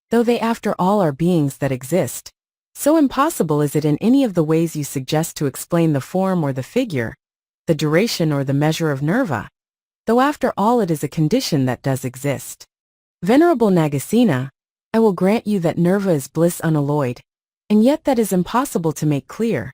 though they after all are beings that exist, so impossible is it in any of the ways you suggest to explain the form or the figure, the duration or the measure of Nirvāṇa, though after all it is a condition that does exist. Venerable Nagasena, I will grant you that Nirvāṇa is bliss unalloyed, and yet that is impossible to make clear,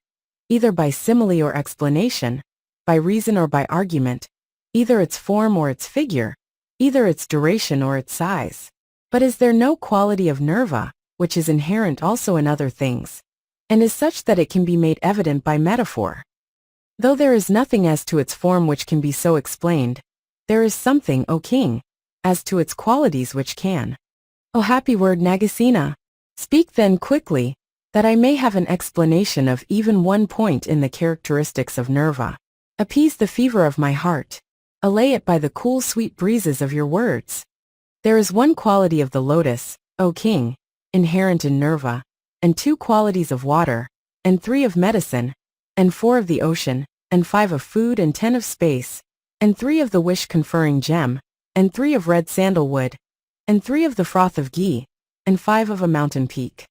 either by simile or explanation, by reason or by argument, either its form or its figure, either its duration or its size. But is there no quality of Nirvāṇa, which is inherent also in other things, and is such that it can be made evident by metaphor? Though there is nothing as to its form which can be so explained, there is something, O king, as to its qualities which can. O happy word, Nagasena! Speak then quickly, that I may have an explanation of even one point in the characteristics of Nirvāṇa. Appease the fever of my heart. Allay it by the cool sweet breezes of your words. There is one quality of the lotus, O king, inherent in Nirvāṇa, and 2 qualities of water, and 3 of medicine, and 4 of the ocean, and 5 of food, and 10 of space, and 3 of the wish-conferring gem, and 3 of red sandalwood, and 3 of the froth of ghee, and 5 of a mountain peak.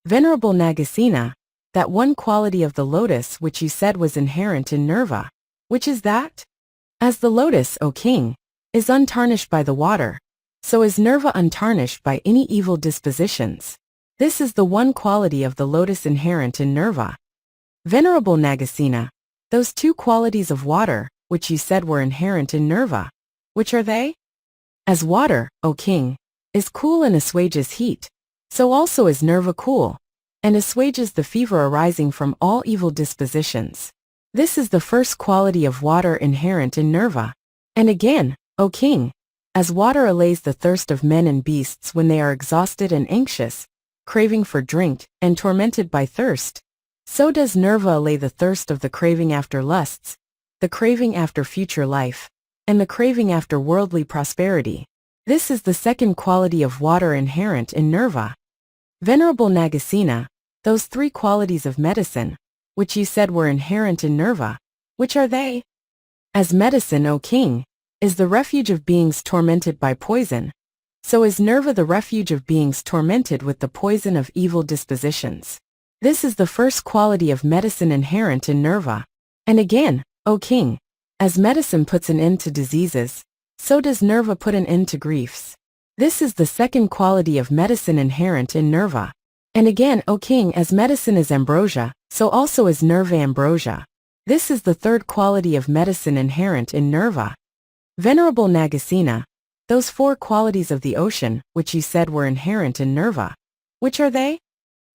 Venerable Nagasena, that one quality of the lotus which you said was inherent in Nirvāṇa, which is that? As the lotus, O king, is untarnished by the water, so is Nirvāṇa untarnished by any evil dispositions. This is the one quality of the lotus inherent in Nirvāṇa. Venerable Nagasena, those 2 qualities of water, which you said were inherent in Nirvāṇa, which are they? As water, O king, is cool and assuages heat, so also is Nirvāṇa cool, and assuages the fever arising from all evil dispositions. This is the first quality of water inherent in Nirvāṇa. And again, O king, as water allays the thirst of men and beasts when they are exhausted and anxious, craving for drink, and tormented by thirst, so does Nirvāṇa allay the thirst of the craving after lusts, the craving after future life, and the craving after worldly prosperity. This is the second quality of water inherent in Nirvāṇa. Venerable Nagasena, those 3 qualities of medicine, which you said were inherent in Nirvāṇa, which are they? As medicine, O king, is the refuge of beings tormented by poison, So is Nirvāṇa the refuge of beings tormented with the poison of evil dispositions. This is the first quality of medicine inherent in Nirvāṇa. And again, O king, as medicine puts an end to diseases, so does Nirvāṇa put an end to griefs. This is the second quality of medicine inherent in Nirvāṇa. And again, O king, as medicine is ambrosia, so also is Nirvāṇa ambrosia. This is the third quality of medicine inherent in Nirvāṇa. Venerable Nagasena, those four qualities of the ocean, which you said were inherent in Nirvāṇa. Which are they?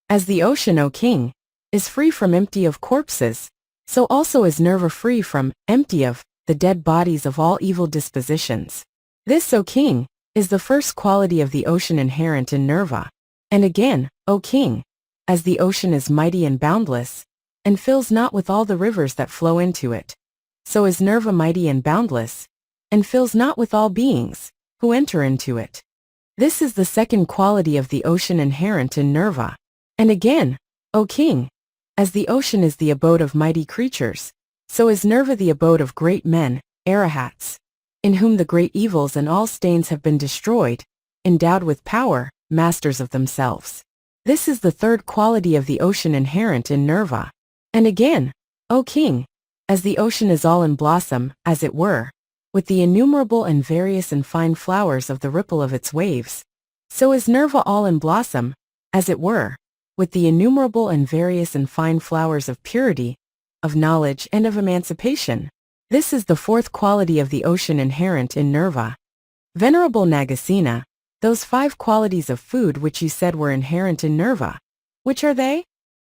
As the ocean, O king, is free from empty of corpses, so also is Nirvāṇa free from, empty of, the dead bodies of all evil dispositions. This, O king, is the first quality of the ocean inherent in Nirvāṇa. And again, O king, as the ocean is mighty and boundless, and fills not with all the rivers that flow into it, so is Nirvāṇa mighty and boundless, and fills not with all beings who enter into it. This is the second quality of the ocean inherent in Nirvāṇa. And again, O king, as the ocean is the abode of mighty creatures, so is Nirvāṇa the abode of great men, arahats, in whom the great evils and all stains have been destroyed, endowed with power, masters of themselves. This is the third quality of the ocean inherent in Nirvāṇa. And again, O king, as the ocean is all in blossom, as it were, with the innumerable and various and fine flowers of the ripple of its waves, so is Nirvāṇa all in blossom, as it were, with the innumerable and various and fine flowers of purity, of knowledge and of emancipation. This is the fourth quality of the ocean inherent in Nirvāṇa. Venerable Nagasena, those five qualities of food which you said were inherent in Nirvāṇa. Which are they?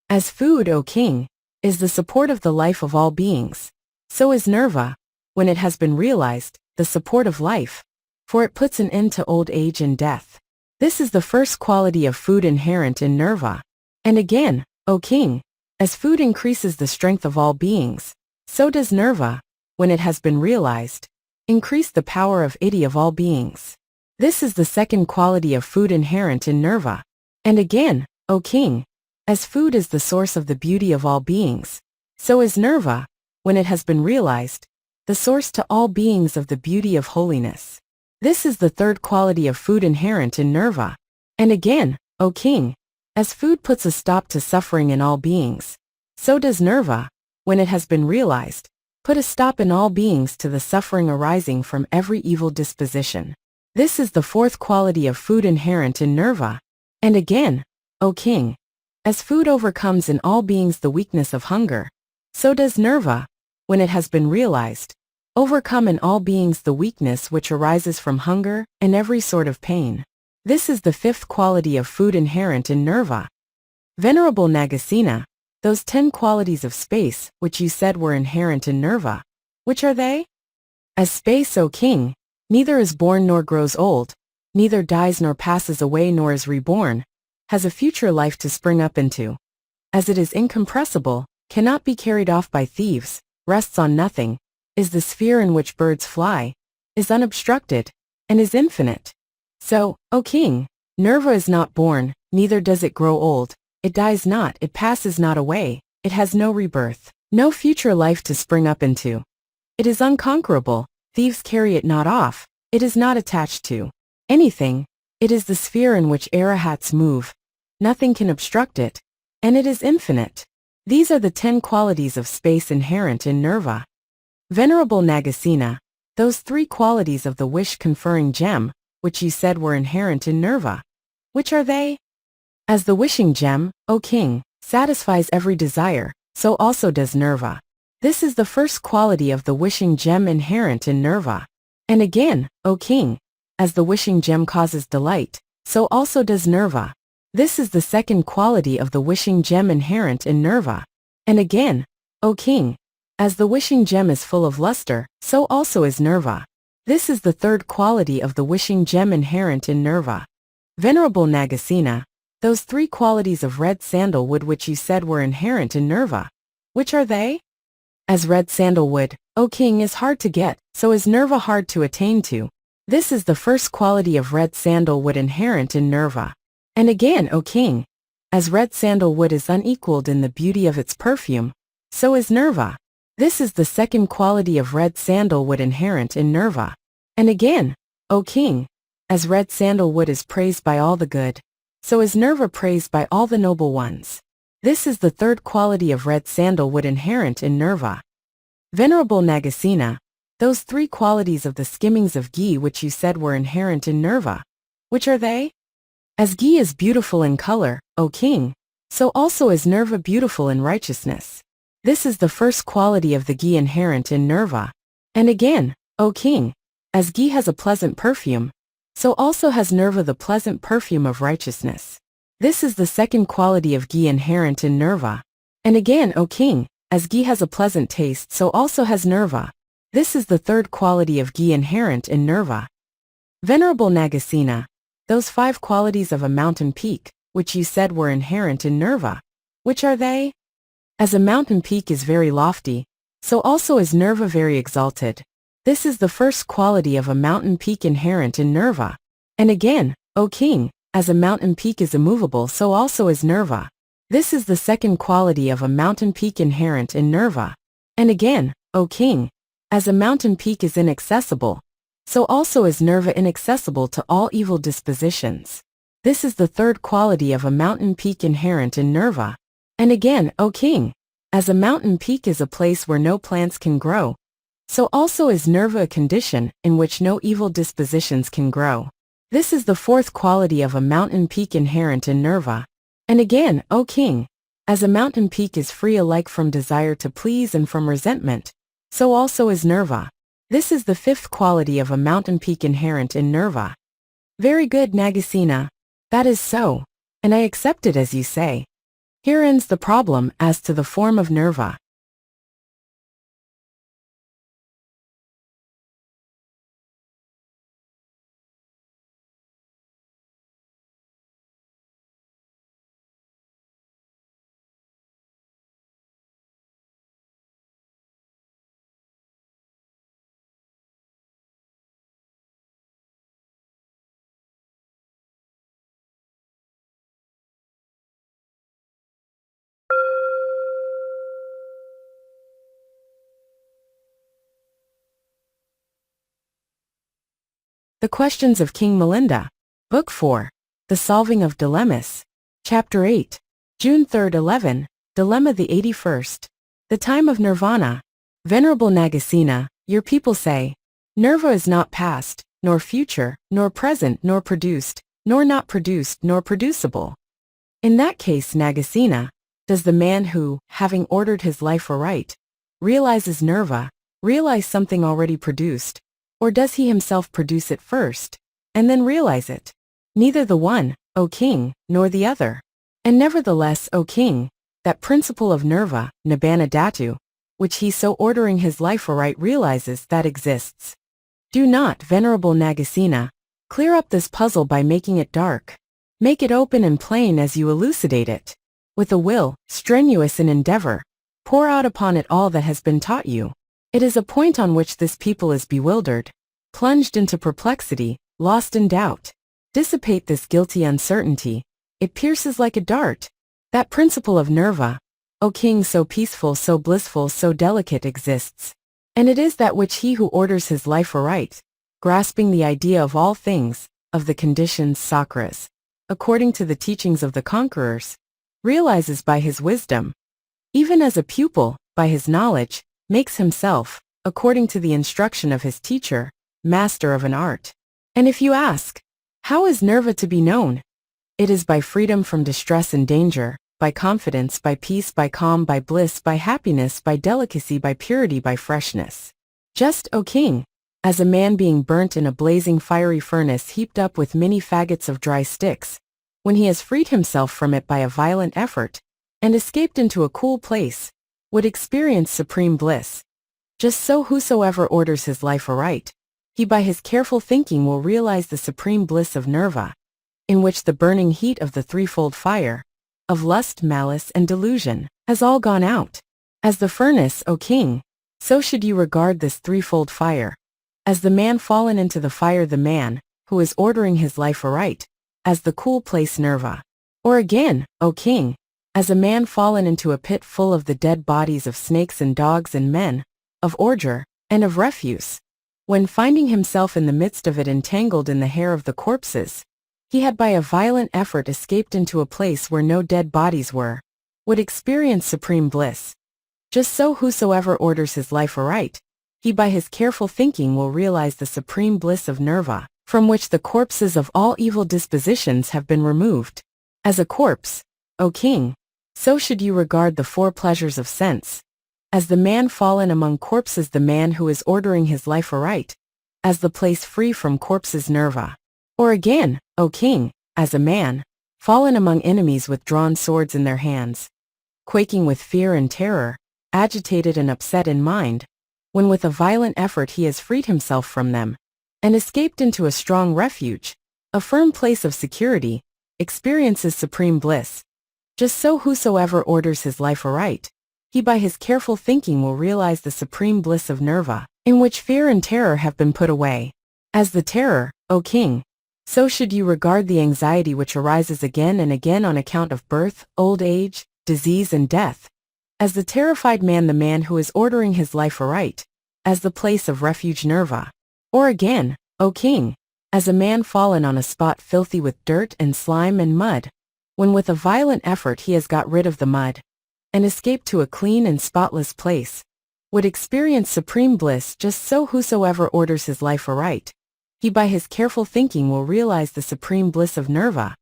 As food, O king, is the support of the life of all beings, so is Nirvāṇa, when it has been realized, the support of life, for it puts an end to old age and death. This is the first quality of food inherent in Nirvāṇa. And again, O king, as food increases the strength of all beings, so does Nirvāṇa, when it has been realized, increase the power of iti of all beings. This is the second quality of food inherent in Nirvāṇa. And again, O king, as food is the source of the beauty of all beings, so is Nirvāṇa, when it has been realized, the source to all beings of the beauty of holiness. This is the third quality of food inherent in Nirvāṇa. And again, O king, as food puts a stop to suffering in all beings, so does Nirvāṇa, when it has been realized, put a stop in all beings to the suffering arising from every evil disposition. This is the fourth quality of food inherent in Nirvāṇa. And again, O king, as food overcomes in all beings the weakness of hunger, so does Nirvāṇa, when it has been realized, overcome in all beings the weakness which arises from hunger and every sort of pain. This is the fifth quality of food inherent in Nirvāṇa. Venerable Nagasena, those 10 qualities of space which you said were inherent in Nirvāṇa. Which are they? As space, O king, neither is born nor grows old, neither dies nor passes away nor is reborn, has a future life to spring up into. As it is incompressible, cannot be carried off by thieves, rests on nothing, is the sphere in which birds fly, is unobstructed, and is infinite. So, O king, Nirvāṇa is not born, neither does it grow old, it dies not, it passes not away, it has no rebirth, no future life to spring up into. It is unconquerable, thieves carry it not off, it is not attached to anything, it is the sphere in which arahats move, nothing can obstruct it, and it is infinite. These are the 10 qualities of space inherent in Nirvāṇa. Venerable Nagasena, those 3 qualities of the wish-conferring gem, which you said were inherent in Nirvāṇa. Which are they? As the wishing gem, O king, satisfies every desire, so also does Nirvāṇa. This is the first quality of the wishing gem inherent in Nirvāṇa. And again, O king, as the wishing gem causes delight, so also does Nirvāṇa. This is the second quality of the wishing gem inherent in Nirvāṇa. And again, O king, as the wishing gem is full of luster, so also is Nirvāṇa. This is the third quality of the wishing gem inherent in Nirvāṇa. Venerable Nagasena, those 3 qualities of red sandalwood which you said were inherent in Nirvāṇa. Which are they? As red sandalwood, O king, is hard to get, so is Nirvāṇa hard to attain to. This is the first quality of red sandalwood inherent in Nirvāṇa. And again, O king, as red sandalwood is unequaled in the beauty of its perfume, so is Nirvāṇa. This is the second quality of red sandalwood inherent in Nirvāṇa. And again, O king, As red sandalwood is praised by all the good, so is Nirvāṇa praised by all the noble ones. This is the third quality of red sandalwood inherent in Nirvāṇa. Venerable Nagasena, those three qualities of the skimmings of ghee which you said were inherent in Nirvāṇa, which are they? As ghee is beautiful in color, O king, so also is Nirvāṇa beautiful in righteousness. This is the first quality of the ghee inherent in Nirvāṇa. And again, O king, as ghee has a pleasant perfume, so also has Nirvāṇa the pleasant perfume of righteousness. This is the second quality of ghee inherent in Nirvāṇa. And again, O king, as ghee has a pleasant taste, so also has Nirvāṇa. This is the third quality of ghee inherent in Nirvāṇa. Venerable Nagasena, those 5 qualities of a mountain peak, which you said were inherent in Nirvāṇa, which are they? As a mountain peak is very lofty, so also is Nirvāṇa very exalted. This is the first quality of a mountain peak inherent in Nirvāṇa. And again, O king, as a mountain peak is immovable, so also is Nirvāṇa. This is the second quality of a mountain peak inherent in Nirvāṇa. And again, O king, as a mountain peak is inaccessible, so also is Nirvāṇa inaccessible to all evil dispositions. This is the third quality of a mountain peak inherent in Nirvāṇa. And again, O king, as a mountain peak is a place where no plants can grow, so also is Nirvāṇa a condition in which no evil dispositions can grow. This is the fourth quality of a mountain peak inherent in Nirvāṇa. And again, O king, as a mountain peak is free alike from desire to please and from resentment, so also is Nirvāṇa. This is the fifth quality of a mountain peak inherent in Nirvāṇa. Very good, Nagasena. That is so, and I accept it as you say. Here ends the problem as to the form of Nirvāṇa. The Questions of King Milinda. Book 4. The Solving of Dilemmas. Chapter 8. June 3, 11. Dilemma the 81st. The Time of Nirvāṇa. Venerable Nagasena, your people say, Nirvāṇa is not past, nor future, nor present, nor produced, nor not produced, nor producible. In that case, Nagasena, does the man who, having ordered his life aright, realizes Nirvāṇa, realize something already produced, or does he himself produce it first, and then realize it? Neither the one, O king, nor the other. And nevertheless, O king, that principle of Nirvāṇa, Nibbana Dhatu, which he so ordering his life aright realizes that exists. Do not, Venerable Nagasena, clear up this puzzle by making it dark. Make it open and plain as you elucidate it. With a will, strenuous in endeavor, pour out upon it all that has been taught you. It is a point on which this people is bewildered, plunged into perplexity, lost in doubt. Dissipate this guilty uncertainty. It pierces like a dart. That principle of Nirvāṇa, O king, so peaceful, so blissful, so delicate exists. And it is that which he who orders his life aright, grasping the idea of all things, of the conditions sakras, according to the teachings of the conquerors, realizes by his wisdom. Even as a pupil, by his knowledge, makes himself, according to the instruction of his teacher, master of an art. And if you ask, how is Nirvāṇa to be known? It is by freedom from distress and danger, by confidence, by peace, by calm, by bliss, by happiness, by delicacy, by purity, by freshness. Just, O king, as a man being burnt in a blazing fiery furnace heaped up with many faggots of dry sticks, when he has freed himself from it by a violent effort, and escaped into a cool place, would experience supreme bliss. Just so whosoever orders his life aright, he by his careful thinking will realize the supreme bliss of Nirvāṇa, in which the burning heat of the threefold fire, of lust, malice, and delusion, has all gone out. As the furnace, O king, so should you regard this threefold fire. As the man fallen into the fire, the man, who is ordering his life aright, as the cool place Nirvāṇa. Or again, O king, as a man fallen into a pit full of the dead bodies of snakes and dogs and men, of ordure, and of refuse. when finding himself in the midst of it entangled in the hair of the corpses, he had by a violent effort escaped into a place where no dead bodies were, would experience supreme bliss. Just so whosoever orders his life aright, he by his careful thinking will realize the supreme bliss of Nirvāṇa, from which the corpses of all evil dispositions have been removed. As a corpse, O king, so should you regard the four pleasures of sense. As the man fallen among corpses, the man who is ordering his life aright, as the place free from corpses Nirvāṇa. Or again, O king, as a man, fallen among enemies with drawn swords in their hands, quaking with fear and terror, agitated and upset in mind, when with a violent effort he has freed himself from them, and escaped into a strong refuge, a firm place of security, experiences supreme bliss. Just so whosoever orders his life aright, he by his careful thinking will realize the supreme bliss of Nirvāṇa, in which fear and terror have been put away. As the terror, O king, so should you regard the anxiety which arises again and again on account of birth, old age, disease and death. As the terrified man, the man who is ordering his life aright, as the place of refuge Nirvāṇa. Or again, O king, as a man fallen on a spot filthy with dirt and slime and mud, when with a violent effort he has got rid of the mud, and escaped to a clean and spotless place, would experience supreme bliss. Just so whosoever orders his life aright, he by his careful thinking will realize the supreme bliss of Nirvāṇa,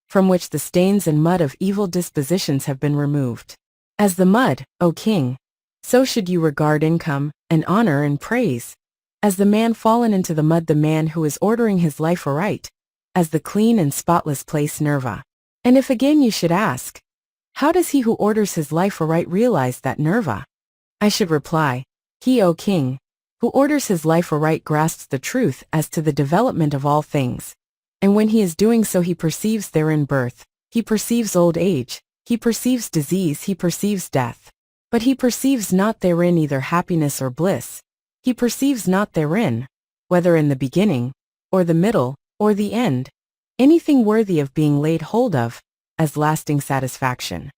from which the stains and mud of evil dispositions have been removed. As the mud, O king, so should you regard income, and honor and praise. As the man fallen into the mud, the man who is ordering his life aright, as the clean and spotless place Nirvāṇa. And if again you should ask, how does he who orders his life aright realize that Nirvāṇa? I should reply, he, O king, who orders his life aright grasps the truth as to the development of all things, and when he is doing so he perceives therein birth, he perceives old age, he perceives disease, he perceives death. But he perceives not therein either happiness or bliss. He perceives not therein, whether in the beginning, or the middle, or the end, anything worthy of being laid hold of, as lasting satisfaction.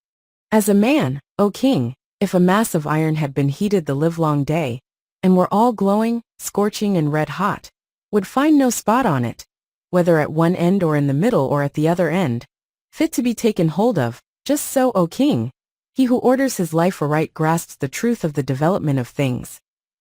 As a man, O king, if a mass of iron had been heated the livelong day, and were all glowing, scorching and red hot, would find no spot on it, whether at one end or in the middle or at the other end, fit to be taken hold of. Just so, O king, he who orders his life aright grasps the truth of the development of things,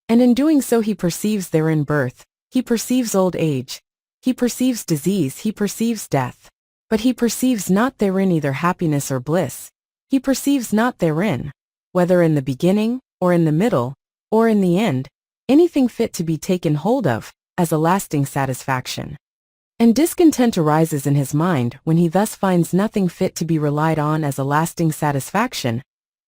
and in doing so he perceives therein birth, he perceives old age, he perceives disease, he perceives death. But he perceives not therein either happiness or bliss. He perceives not therein, whether in the beginning, or in the middle, or in the end, anything fit to be taken hold of, as a lasting satisfaction. And discontent arises in his mind when he thus finds nothing fit to be relied on as a lasting satisfaction,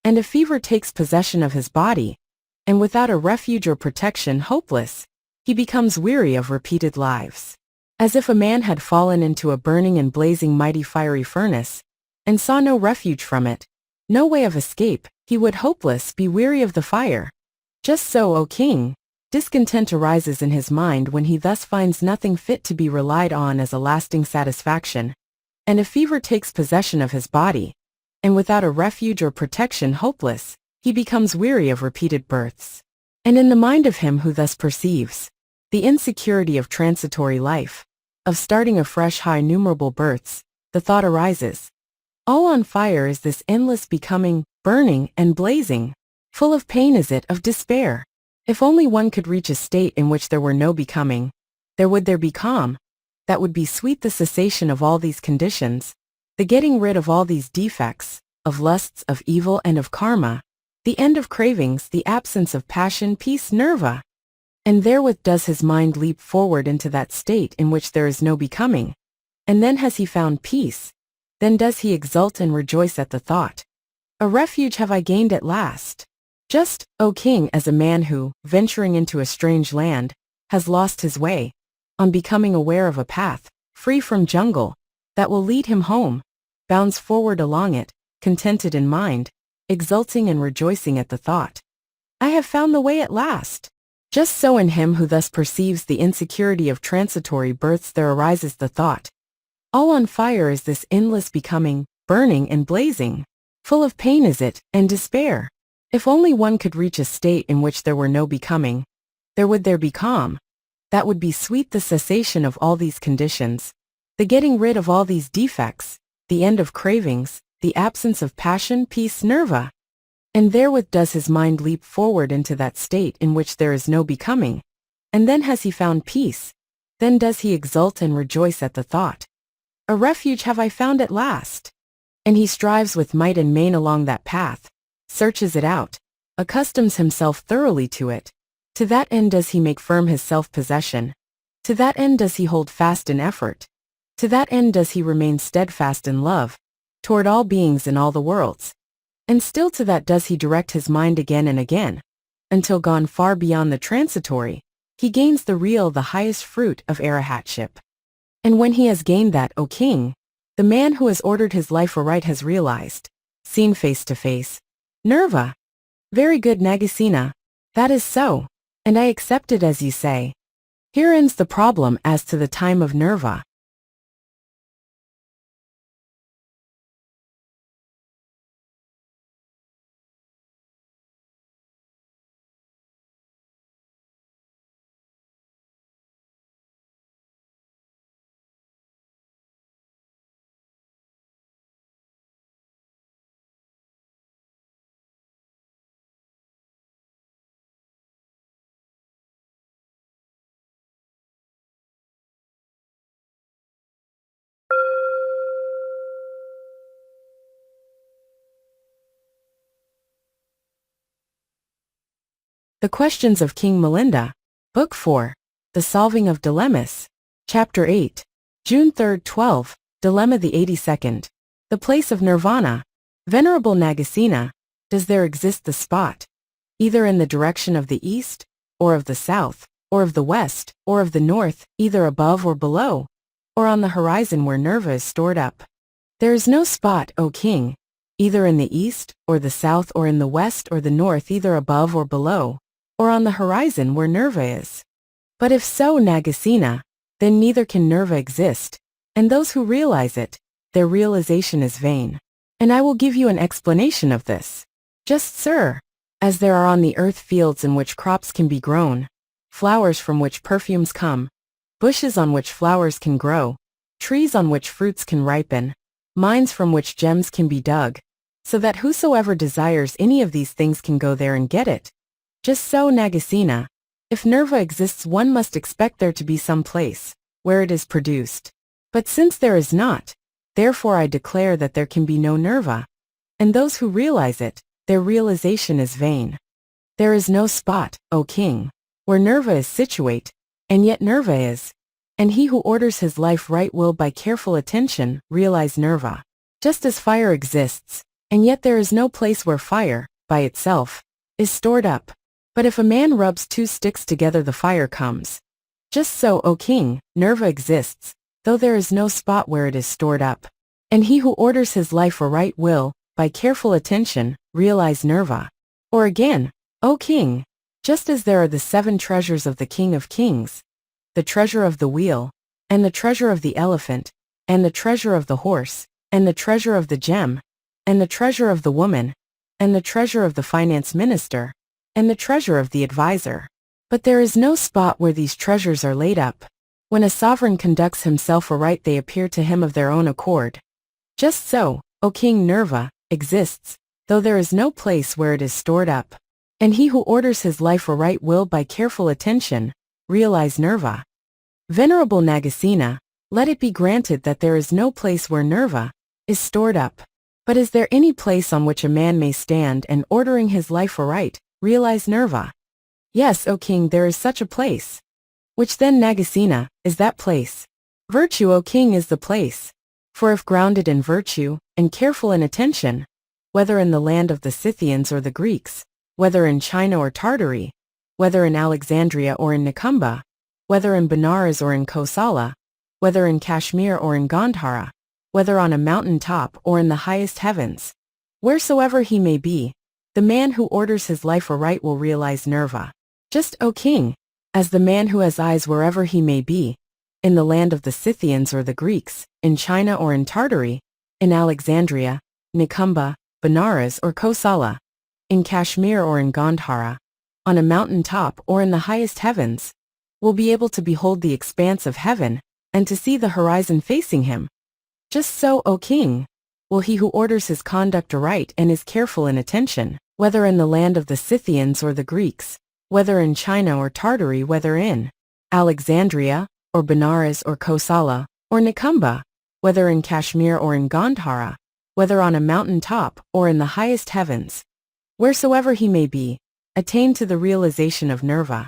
and a fever takes possession of his body, and without a refuge or protection hopeless, he becomes weary of repeated lives. As if a man had fallen into a burning and blazing mighty fiery furnace, and saw no refuge from it, no way of escape, he would hopeless be weary of the fire. Just so, O king, discontent arises in his mind when he thus finds nothing fit to be relied on as a lasting satisfaction, and a fever takes possession of his body, and without a refuge or protection hopeless, he becomes weary of repeated births. And in the mind of him who thus perceives the insecurity of transitory life, of starting afresh high numerable births, the thought arises, all on fire is this endless becoming, burning and blazing, full of pain is it of despair. If only one could reach a state in which there were no becoming, there be calm, that would be sweet the cessation of all these conditions, the getting rid of all these defects, of lusts, of evil and of karma, the end of cravings, the absence of passion, peace, Nirvāṇa. And therewith does his mind leap forward into that state in which there is no becoming. And then has he found peace, then does he exult and rejoice at the thought, a refuge have I gained at last. Just, O king, as a man who, venturing into a strange land, has lost his way, on becoming aware of a path, free from jungle, that will lead him home, bounds forward along it, contented in mind, exulting and rejoicing at the thought, I have found the way at last. Just so in him who thus perceives the insecurity of transitory births there arises the thought, all on fire is this endless becoming, burning and blazing, full of pain is it, and despair. If only one could reach a state in which there were no becoming, there be calm, That would be sweet, the cessation of all these conditions, the getting rid of all these defects, the end of cravings, the absence of passion, peace, nirvāṇa. And therewith does his mind leap forward into that state in which there is no becoming. And then has he found peace. Then does he exult and rejoice at the thought, a refuge have I found at last. And he strives with might and main along that path, searches it out, accustoms himself thoroughly to it. To that end does he make firm his self-possession. To that end does he hold fast in effort. To that end does he remain steadfast in love, toward all beings in all the worlds. And still to that does he direct his mind again and again, until gone far beyond the transitory, he gains the real, the highest fruit of arahatship. And when he has gained that, O king, the man who has ordered his life aright has realized, seen face to face, nirvāṇa. Very good, Nagasena. That is so, and I accept it as you say. Here ends the problem as to the time of nirvāṇa. The Questions of King Milinda, Book 4, The Solving of Dilemmas, Chapter 8, June 3, 12, Dilemma the 82nd. The place of Nirvāṇa. Venerable Nagasena, does there exist the spot, either in the direction of the east, or of the south, or of the west, or of the north, either above or below, or on the horizon where nirvāṇa is stored up? There is no spot, O king, either in the east, or the south, or in the west, or the north, either above or below, or on the horizon where nirvāṇa is. But if so, Nagasena, then neither can nirvāṇa exist, and those who realize it, their realization is vain. And I will give you an explanation of this. Just, sir, as there are on the earth fields in which crops can be grown, flowers from which perfumes come, bushes on which flowers can grow, trees on which fruits can ripen, mines from which gems can be dug, so that whosoever desires any of these things can go there and get it. Just so, Nagasena, if nirvāṇa exists, one must expect there to be some place where it is produced. But since there is not, therefore I declare that there can be no nirvāṇa. And those who realize it, their realization is vain. There is no spot, O king, where nirvāṇa is situate, and yet nirvāṇa is. And he who orders his life right will by careful attention realize nirvāṇa. Just as fire exists, and yet there is no place where fire, by itself, is stored up. But if a man rubs two sticks together, the fire comes. Just so, O king, nirvāṇa exists, though there is no spot where it is stored up. And he who orders his life aright will, by careful attention, realize nirvāṇa. Or again, O king, just as there are the 7 treasures of the King of Kings, the treasure of the wheel, and the treasure of the elephant, and the treasure of the horse, and the treasure of the gem, and the treasure of the woman, and the treasure of the finance minister, and the treasure of the advisor. But there is no spot where these treasures are laid up. When a sovereign conducts himself aright, they appear to him of their own accord. Just so, O king, nirvāṇa exists, though there is no place where it is stored up. And he who orders his life aright will, by careful attention, realize nirvāṇa. Venerable Nagasena, let it be granted that there is no place where nirvāṇa is stored up. But is there any place on which a man may stand and, ordering his life aright, realize nirvāṇa? Yes, O king, there is such a place. Which then, Nagasena, is that place? Virtue, O king, is the place. For if grounded in virtue, and careful in attention, whether in the land of the Scythians or the Greeks, whether in China or Tartary, whether in Alexandria or in Nikumba, whether in Benares or in Kosala, whether in Kashmir or in Gandhara, whether on a mountain top or in the highest heavens, wheresoever he may be, the man who orders his life aright will realize nirvāṇa. Just, O king, as the man who has eyes wherever he may be, in the land of the Scythians or the Greeks, in China or in Tartary, in Alexandria, Nikumba, Benares or Kosala, in Kashmir or in Gandhara, on a mountain top or in the highest heavens, will be able to behold the expanse of heaven, and to see the horizon facing him. Just so, O king, will he who orders his conduct aright and is careful in attention, whether in the land of the Scythians or the Greeks, whether in China or Tartary, whether in Alexandria, or Benares or Kosala, or Nikumba, whether in Kashmir or in Gandhara, whether on a mountain top or in the highest heavens, wheresoever he may be, attain to the realization of Nirvāṇa.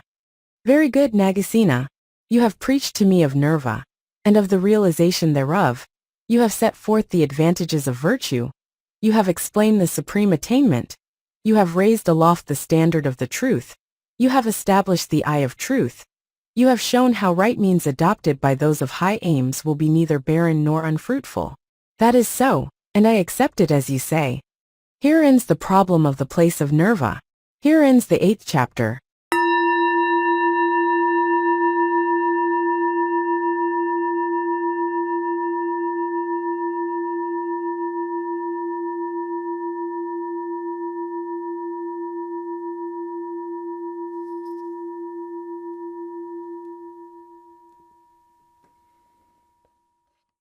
Very good, Nagasena, you have preached to me of Nirvāṇa, and of the realization thereof. You have set forth the advantages of virtue. You have explained the supreme attainment. You have raised aloft the standard of the truth. You have established the eye of truth. You have shown how right means adopted by those of high aims will be neither barren nor unfruitful. That is so, and I accept it as you say. Here ends the problem of the place of Nirvāṇa. Here ends the 8th chapter.